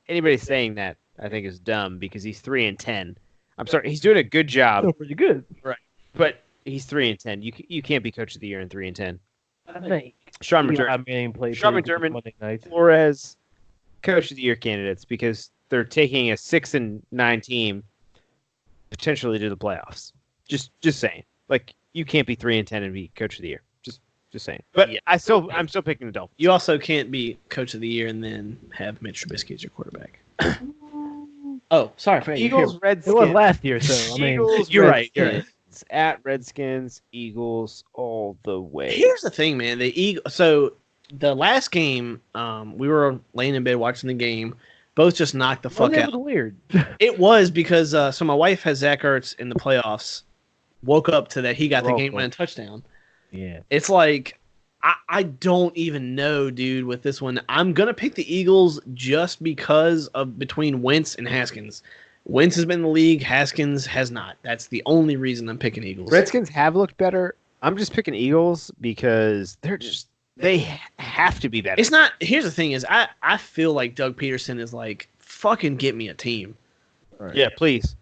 A: Anybody saying that I think is dumb because he's 3-10. I'm sorry, he's doing a good job.
C: Still pretty good.
A: Right, but he's 3-10. You can't be Coach of the Year in 3-10.
C: I think
A: Sean
C: Eli
A: McDermott,
C: Manning played
A: Sean
C: pretty good
A: McDermott,
C: Monday night.
A: Flores, Coach of the Year candidates because they're taking a 6-9 team potentially to the playoffs. Just saying, like you can't be 3-10 and be Coach of the Year. Just saying. But
B: Yeah.
A: I'm still picking the Dolphins.
B: You also can't be Coach of the Year and then have Mitch Trubisky as your quarterback. Oh, sorry.
A: Eagles, Redskins.
C: It was last year, so I mean,
A: Eagles,
B: you're right.
A: Redskins. At Redskins, Eagles all the way.
B: Here's the thing, man. So the last game, we were laying in bed watching the game. Both just knocked the fuck out.
C: It was weird.
B: It was because so my wife has Zach Ertz in the playoffs. Woke up to that he got the game-winning touchdown.
C: Yeah.
B: It's like I don't even know, dude. With this one, I'm gonna pick the Eagles just because of between Wentz and Haskins. Wentz has been in the league. Haskins has not. That's the only reason I'm picking Eagles.
A: Redskins have looked better. I'm just picking Eagles because they have to be better.
B: It's not. Here's the thing: is I feel like Doug Peterson is like fucking get me a team.
C: Right.
A: Yeah, please.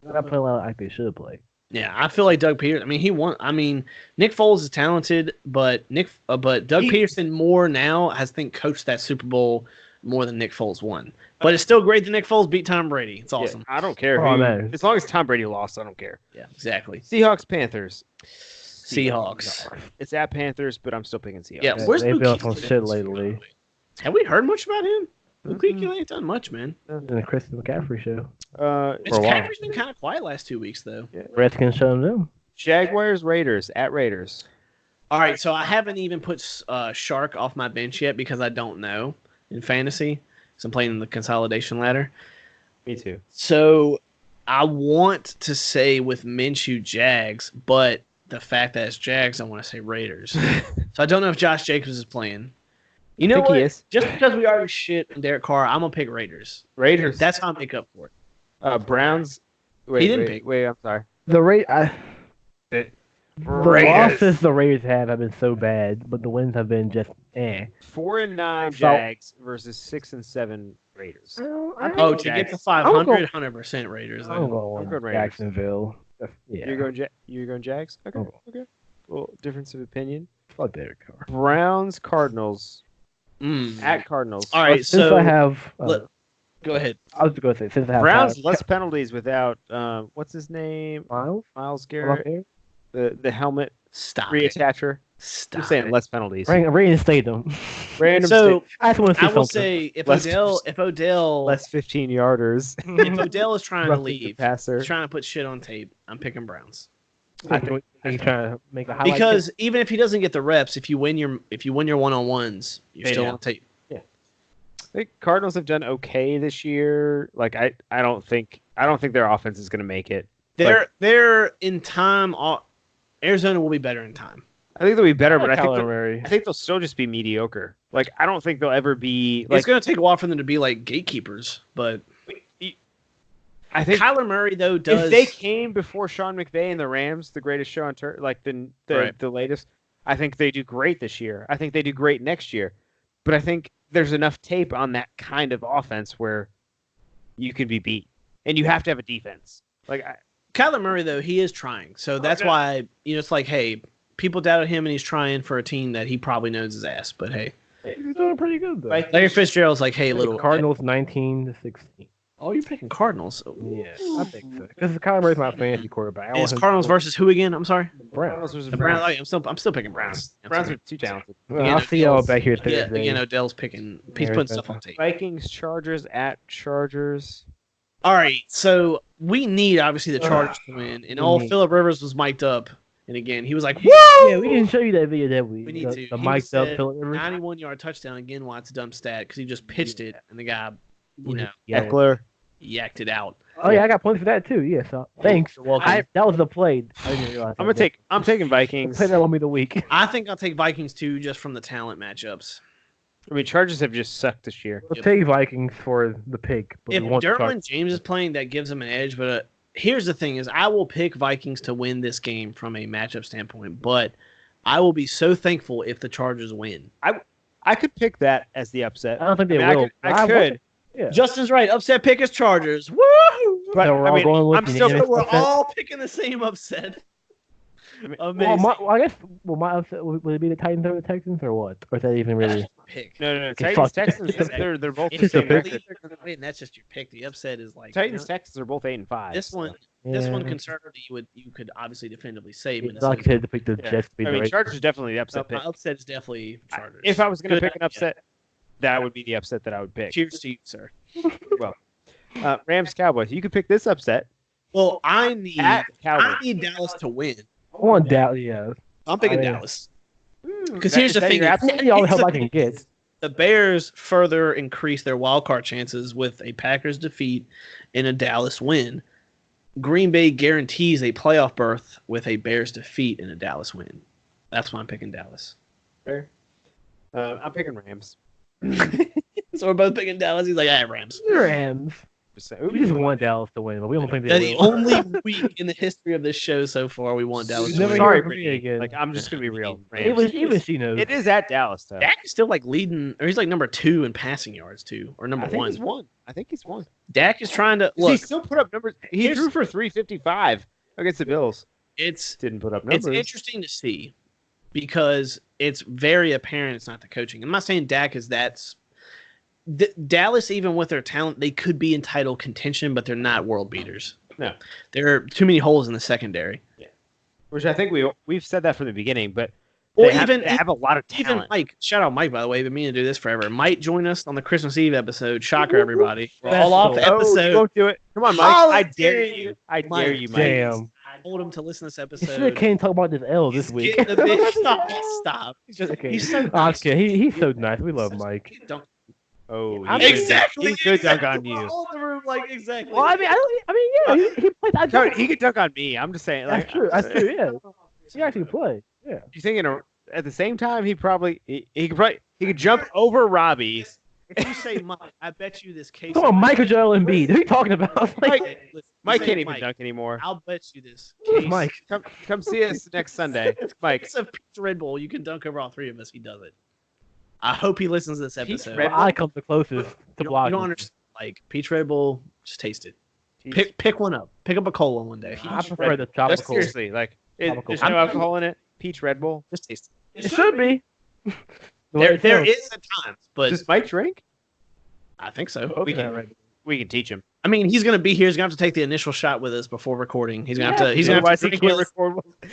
C: They're not playing like they should play.
B: Yeah, I feel like Doug Peterson. I mean, he won. I mean, Nick Foles is talented, but Doug Peterson more now has coached that Super Bowl more than Nick Foles won. But it's still great that Nick Foles beat Tom Brady. It's awesome.
A: Yeah, I don't care. As long as Tom Brady lost, I don't care.
B: Yeah, exactly.
A: Seahawks, Panthers.
B: Seahawks.
A: It's at Panthers, but I'm still picking Seahawks.
B: Yeah, where's
C: they've
B: Luke
C: been on
B: Kuechly
C: some shit lately.
B: Have we heard much about him? Luke Kuechly ain't done much, man.
C: In the Christian McCaffrey show.
B: McCaffrey's been kind of quiet last 2 weeks, though.
A: Yeah.
C: Redskins showing them.
A: Jaguars, Raiders, at Raiders.
B: All right, so I haven't even put Shark off my bench yet because I don't know in fantasy. Because I'm playing in the consolidation ladder.
A: Me too.
B: So I want to say with Minshew Jags, but the fact that it's Jags, I want to say Raiders. So I don't know if Josh Jacobs is playing. You know what?
A: He is.
B: Just because we already shit on Derek Carr, I'm going to pick Raiders.
A: Raiders.
B: That's how I make up for it.
A: Browns. Wait,
B: He didn't pick.
A: Wait, I'm sorry.
C: The
A: Raiders.
C: losses the Raiders have been so bad, but the wins have been just
A: 4-9 Jags versus 6-7 Raiders.
B: Oh, to get to 500, 100% Raiders.
C: I'm
B: Though.
C: going
A: good Raiders.
C: Jacksonville. Yeah.
A: You're going Jags? Okay.
C: Oh.
A: Okay. Well, difference of opinion.
C: Fuck Derek Carr.
A: Browns, Cardinals.
B: Mm.
A: At Cardinals.
B: All right,
C: Since
B: so
C: I have,
B: go ahead.
C: I was going to say since I have
A: Browns less penalties without what's his name?
C: Miles.
A: Miles Garrett. The helmet
B: Stop.
A: reattacher.
B: Stop.
A: I'm saying less penalties.
C: Reinstate them.
A: Random
B: So
C: I just want to see
B: I will
C: something.
B: say if
A: Less-
B: Odell
A: less 15 yarders.
B: if Odell is trying to
A: Roughing the
B: leave,
A: passer.
B: he's trying to put shit on tape, I'm picking Browns.
C: I think he's trying to make a highlight.
B: Because even if he doesn't get the reps, if you win your one-on-ones, you're
A: They
B: still
A: know.
B: on tape.
A: I think Cardinals have done okay this year. Like I don't think their offense is going to make it.
B: They're in time. Arizona will be better in time.
A: I think they'll be better, but
C: Kyler
A: I think they'll still just be mediocre. Like I don't think they'll ever be.
B: It's
A: Like
B: going to take a while for them to be like gatekeepers, but
A: I think
B: Kyler Murray though does.
A: if they came before Sean McVay and the Rams, the greatest show on turf, like the
B: Right.
A: the latest, I think they do great this year. I think they do great next year. But I think there's enough tape on that kind of offense where you can be beat, and you have to have a defense. Like
B: Kyler Murray though, he is trying, so that's why it's like, hey, people doubted him, and he's trying for a team that he probably knows his ass. But hey,
C: he's doing pretty good though.
B: Larry Fitzgerald's like, hey, little
C: Cardinals 19-16.
B: Oh, you're picking Cardinals.
C: Yeah, I think so. Because Kyler Murray's my fantasy quarterback.
B: It's Cardinals versus who again? I'm sorry.
C: Browns.
B: The Browns. Oh, I'm still picking Browns.
A: Browns are too talented.
C: Well, I'll see y'all back here
B: Yeah,
C: Thursday.
B: again, Odell's picking. He's putting stuff on tape.
A: Vikings, Chargers at Chargers.
B: All right, so we need obviously the Chargers to win, and all Phillip Rivers was mic'd up, and again he was like, "Woo!"
C: Yeah, we didn't show you that video, did we?
B: We need to.
C: The
B: He
C: mic'd up
B: said
C: Phillip Rivers.
B: 91-yard touchdown again. Watts dumb stat because he just pitched it, and the guy, you know,
A: Eckler.
B: yacked it out.
C: Oh yeah, I got points for that too. Yeah, so thanks.
B: You're welcome.
C: That was the play. I didn't realize.
A: I'm taking
C: the
A: Vikings.
C: play that won me the week.
B: I think I'll take Vikings too, just from the talent matchups.
A: I mean, Chargers have just sucked this year.
C: We'll take Vikings for the pick. But
B: If
C: we want the
B: Derwin James is playing, that gives him an edge. But here's the thing: is I will pick Vikings to win this game from a matchup standpoint. But I will be so thankful if the Chargers win.
A: I could pick that as the upset.
C: I don't think they
A: I
C: will.
A: I could.
C: Yeah.
B: Justin's right. Upset pick is Chargers. Woo!
A: But
C: So we're
A: I
C: all
A: mean,
C: going with
A: I'm
C: the
A: still.
C: unanimous
B: We're
C: upset?
B: all picking the same upset.
A: I mean,
B: Amazing.
C: I guess my upset would it be the Titans or the Texans or what? Or is that even really?
B: Pick.
A: No.
C: Okay,
A: Titans,
C: fuck.
A: Texans. They're both
B: If
A: the
C: It's a
A: same
C: pick.
A: record.
B: they're gonna win, that's just your pick. The upset is like
A: Titans, Texans are both 8-5.
B: This one, conservatively, you could obviously definitively say, but
C: It's like to pick the
A: Yeah.
C: Jets to be
A: I
C: the
A: mean,
C: right.
A: Chargers definitely the upset
B: my
A: pick.
B: upset is definitely Chargers.
A: If I was going to
B: Good
A: pick an
B: idea.
A: upset, that would be the upset that I would pick.
B: Cheers to you, sir.
A: Rams Cowboys. You could pick this upset
B: Well, I need
A: at Cowboys.
B: Dallas to win.
C: I want Dallas. Yeah.
B: I'm picking
C: Oh, yeah.
B: Dallas. Because here's the thing:
C: I need all the help I can get.
B: the Bears further increase their wild card chances with a Packers defeat and a Dallas win. Green Bay guarantees a playoff berth with a Bears defeat and a Dallas win. That's why I'm picking Dallas.
A: Fair. I'm picking Rams.
B: So we're both picking Dallas. He's like, Rams.
C: Rams.
A: Just saying.
C: We just want Dallas to win, but we don't think
B: They're
C: they
B: the
C: will.
B: only week in the history of this show so far we want Dallas to
C: Never
B: win.
C: hear
A: Sorry,
C: from me
A: Brittany.
C: again.
A: Like I'm just gonna be real.
C: Even she knows.
A: It is at Dallas though.
B: Dak is still like leading, or he's like number 2 in passing yards too, or number
A: I think
B: 1.
A: he's won. I think he's won.
B: Dak is trying to
A: He
B: look.
A: still put up numbers. He
B: Here's-
A: threw for 355 against the Bills.
B: It's
A: Didn't put up numbers.
B: It's interesting to see because it's very apparent it's not the coaching. I'm not saying Dak is Dallas, even with their talent, they could be in title contention, but they're not world beaters.
A: No.
B: There are too many holes in the secondary.
A: Which I think we've said that from the beginning, but
B: Or
A: they
B: even
A: have a lot of
B: even
A: talent.
B: Mike, shout out Mike, by the way, been meaning to do this forever. Mike join us on the Christmas Eve episode. Shocker, everybody. We're all off the
A: Oh,
B: episode.
A: you won't do it. Come on, Mike. I
B: Holiday.
A: dare you. I
B: Mike,
A: dare you, Mike.
C: Damn.
B: I told him to listen to this
C: You should have
B: episode.
C: came talk about this L this
B: He's
C: week.
B: getting a bit stop. He's just
C: Okay.
B: he's so
C: I'm
B: nice.
C: kidding. He's so nice. We love Mike.
B: Don't
A: Oh,
C: I'm-
B: exactly.
A: He could dunk on you.
B: All the room, like exactly.
C: Well, I mean, yeah, he played.
A: No, he could dunk on me. I'm just saying. Like,
C: That's true. That's true. Yeah, he actually played. Yeah.
A: You think at the same time he could jump over Robbie.
B: If you say Mike, I bet you this case.
C: Come on, Mike or Joel Embiid. Who are you talking about? Like,
B: Listen,
A: Mike
B: you say
A: can't even dunk anymore.
B: I'll bet you this
C: who's
B: case.
C: Mike?
A: Come see us next Sunday, Mike.
B: It's a Peach Red Bull. You can dunk over all three of us. He does it. I hope he listens to this episode.
A: Red
C: I come the closest to
B: you don't
C: blocking.
B: understand. Like Peach Red Bull, just taste it.
A: Peach-
B: Pick one up. Pick up a cola one day.
C: I prefer the
A: That's
C: tropical.
A: seriously like
C: Tropical.
A: there's no alcohol in it. Peach Red Bull.
B: Just taste it.
C: It should be.
B: There is at times, but
A: Does Mike drink?
B: I think so.
A: We can teach him.
B: I mean, he's gonna be here. He's gonna have to take the initial shot with us before recording. He's gonna have to. He's gonna have
A: Otherwise
B: to
A: he
B: drink
A: can't
B: with us.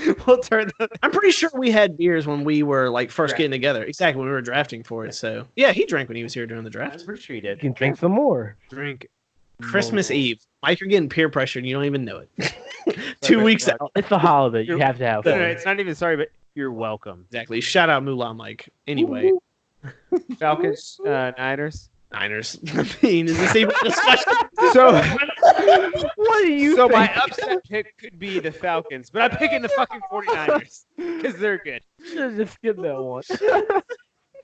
A: record. We'll turn the.
B: I'm pretty sure we had beers when we were like first
A: Draft.
B: getting together. Exactly when we were drafting for it. So yeah, he drank when he was here during the
A: I'm
B: draft.
A: pretty sure he
C: You
A: did.
C: can drink some more.
A: Drink.
B: Christmas
A: more.
B: Eve, Mike, you're getting peer pressure and you don't even know it. 2 weeks out.
C: It's a holiday. You have to have
A: No,
C: fun.
A: no, it's not even sorry, but you're welcome.
B: Exactly. Shout out Moolah Mike. Anyway,
A: Falcons, Niners.
B: Niners. I mean, is this even a discussion?
A: So,
C: What do you
A: so
C: think?
A: my upset pick could be the Falcons, but I'm picking the fucking 49ers because they're good.
C: should have just skipped that one.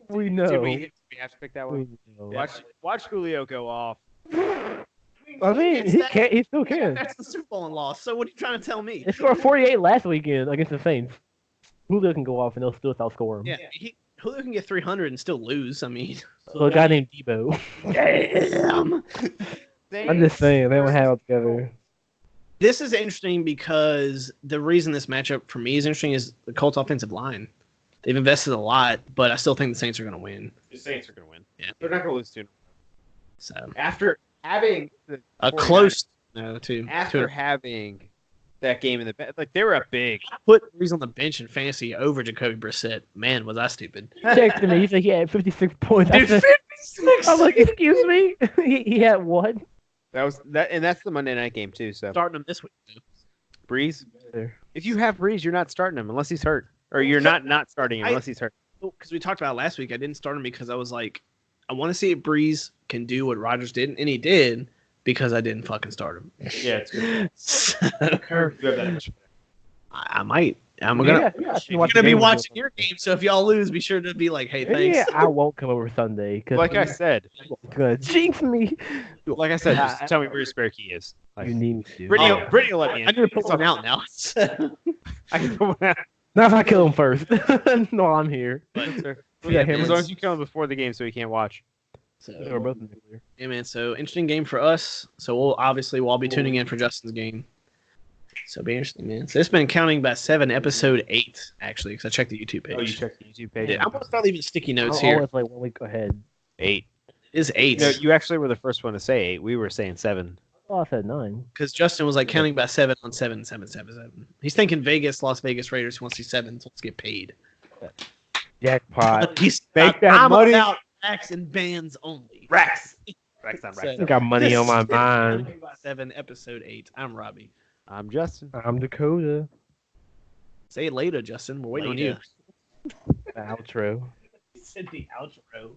C: We know.
A: Do we have to pick that one?
C: We know.
A: Watch Julio go off.
C: I mean, he can't. He still can.
B: That's the Super Bowl and loss. So what are you trying to tell me?
C: They scored 48 last weekend against the Saints. Julio can go off and they'll still outscore him.
B: Yeah, Julio can get 300 and still lose. I mean,
C: So a guy named Debo.
B: damn.
C: I'm just saying they don't have it together.
B: This is interesting because the reason this matchup for me is interesting is the Colts offensive line. They've invested a lot, but I still think the Saints are going to win.
A: The Saints are going to win.
B: Yeah.
A: They're not going to lose soon.
B: So
A: After having the
B: a
A: 49ers,
B: close no two.
A: after having that game in the like they were up big.
B: Put Breeze on the bench in fantasy over Jacoby Brissett. Man, was I stupid.
C: He texted me. He said he had 56 points. I
B: Dude,
C: said,
B: 56.
C: I'm like, excuse me? he had what?
A: That was that, and that's the Monday night game too. So
B: Starting him this week. Too.
A: Breeze, if you have Breeze, you're not starting him unless he's hurt, or you're not starting him unless he's hurt.
B: Because we talked about it last week, I didn't start him because I was like, I want to see if Breeze can do what Rodgers did, and he did. because I didn't fucking start him.
A: Yeah, it's good.
B: So,
A: You have that much.
B: I might. I'm gonna be watching your game. So if y'all lose, be sure to be like, "Hey, thanks."
C: Yeah, I won't come over Sunday. Cause
A: Like I said,
C: it's gonna jinx me.
A: like I said, just tell me where your spare key is. Like,
C: You need me to.
A: Brittany will let me in.
B: I'm gonna put one out now.
A: I can put one out.
C: Not if I kill him first. No, I'm here.
B: Yeah,
A: As long as you kill him before the game, so he can't watch.
C: We're both nuclear.
B: Yeah, man. So interesting game for us. So we'll all be tuning in for Justin's game. So be interesting, man. So it's been Counting by 7, episode 8, actually, because I checked the YouTube page.
A: Oh, you checked the YouTube page?
B: Yeah, I'm gonna start leaving sticky notes
C: I'm
B: here.
C: always like 1 week ahead.
A: 8.
B: It is 8.
A: No, you actually were the first one to say 8. We were saying 7.
C: Oh, I said 9.
B: Because Justin was like counting by 7 on 7. He's thinking Vegas, Las Vegas Raiders. He wants to see 7, so let's get paid.
C: Jackpot.
B: He's
A: Make that
B: I'm
A: money.
B: about racks and bands only.
A: Rex on Rex.
C: I got money on my mind.
B: Counting by 7, episode 8. I'm Robbie.
A: I'm Justin.
C: I'm Dakota.
B: Say it later, Justin. We're waiting on you.
C: The outro.
B: He said the outro.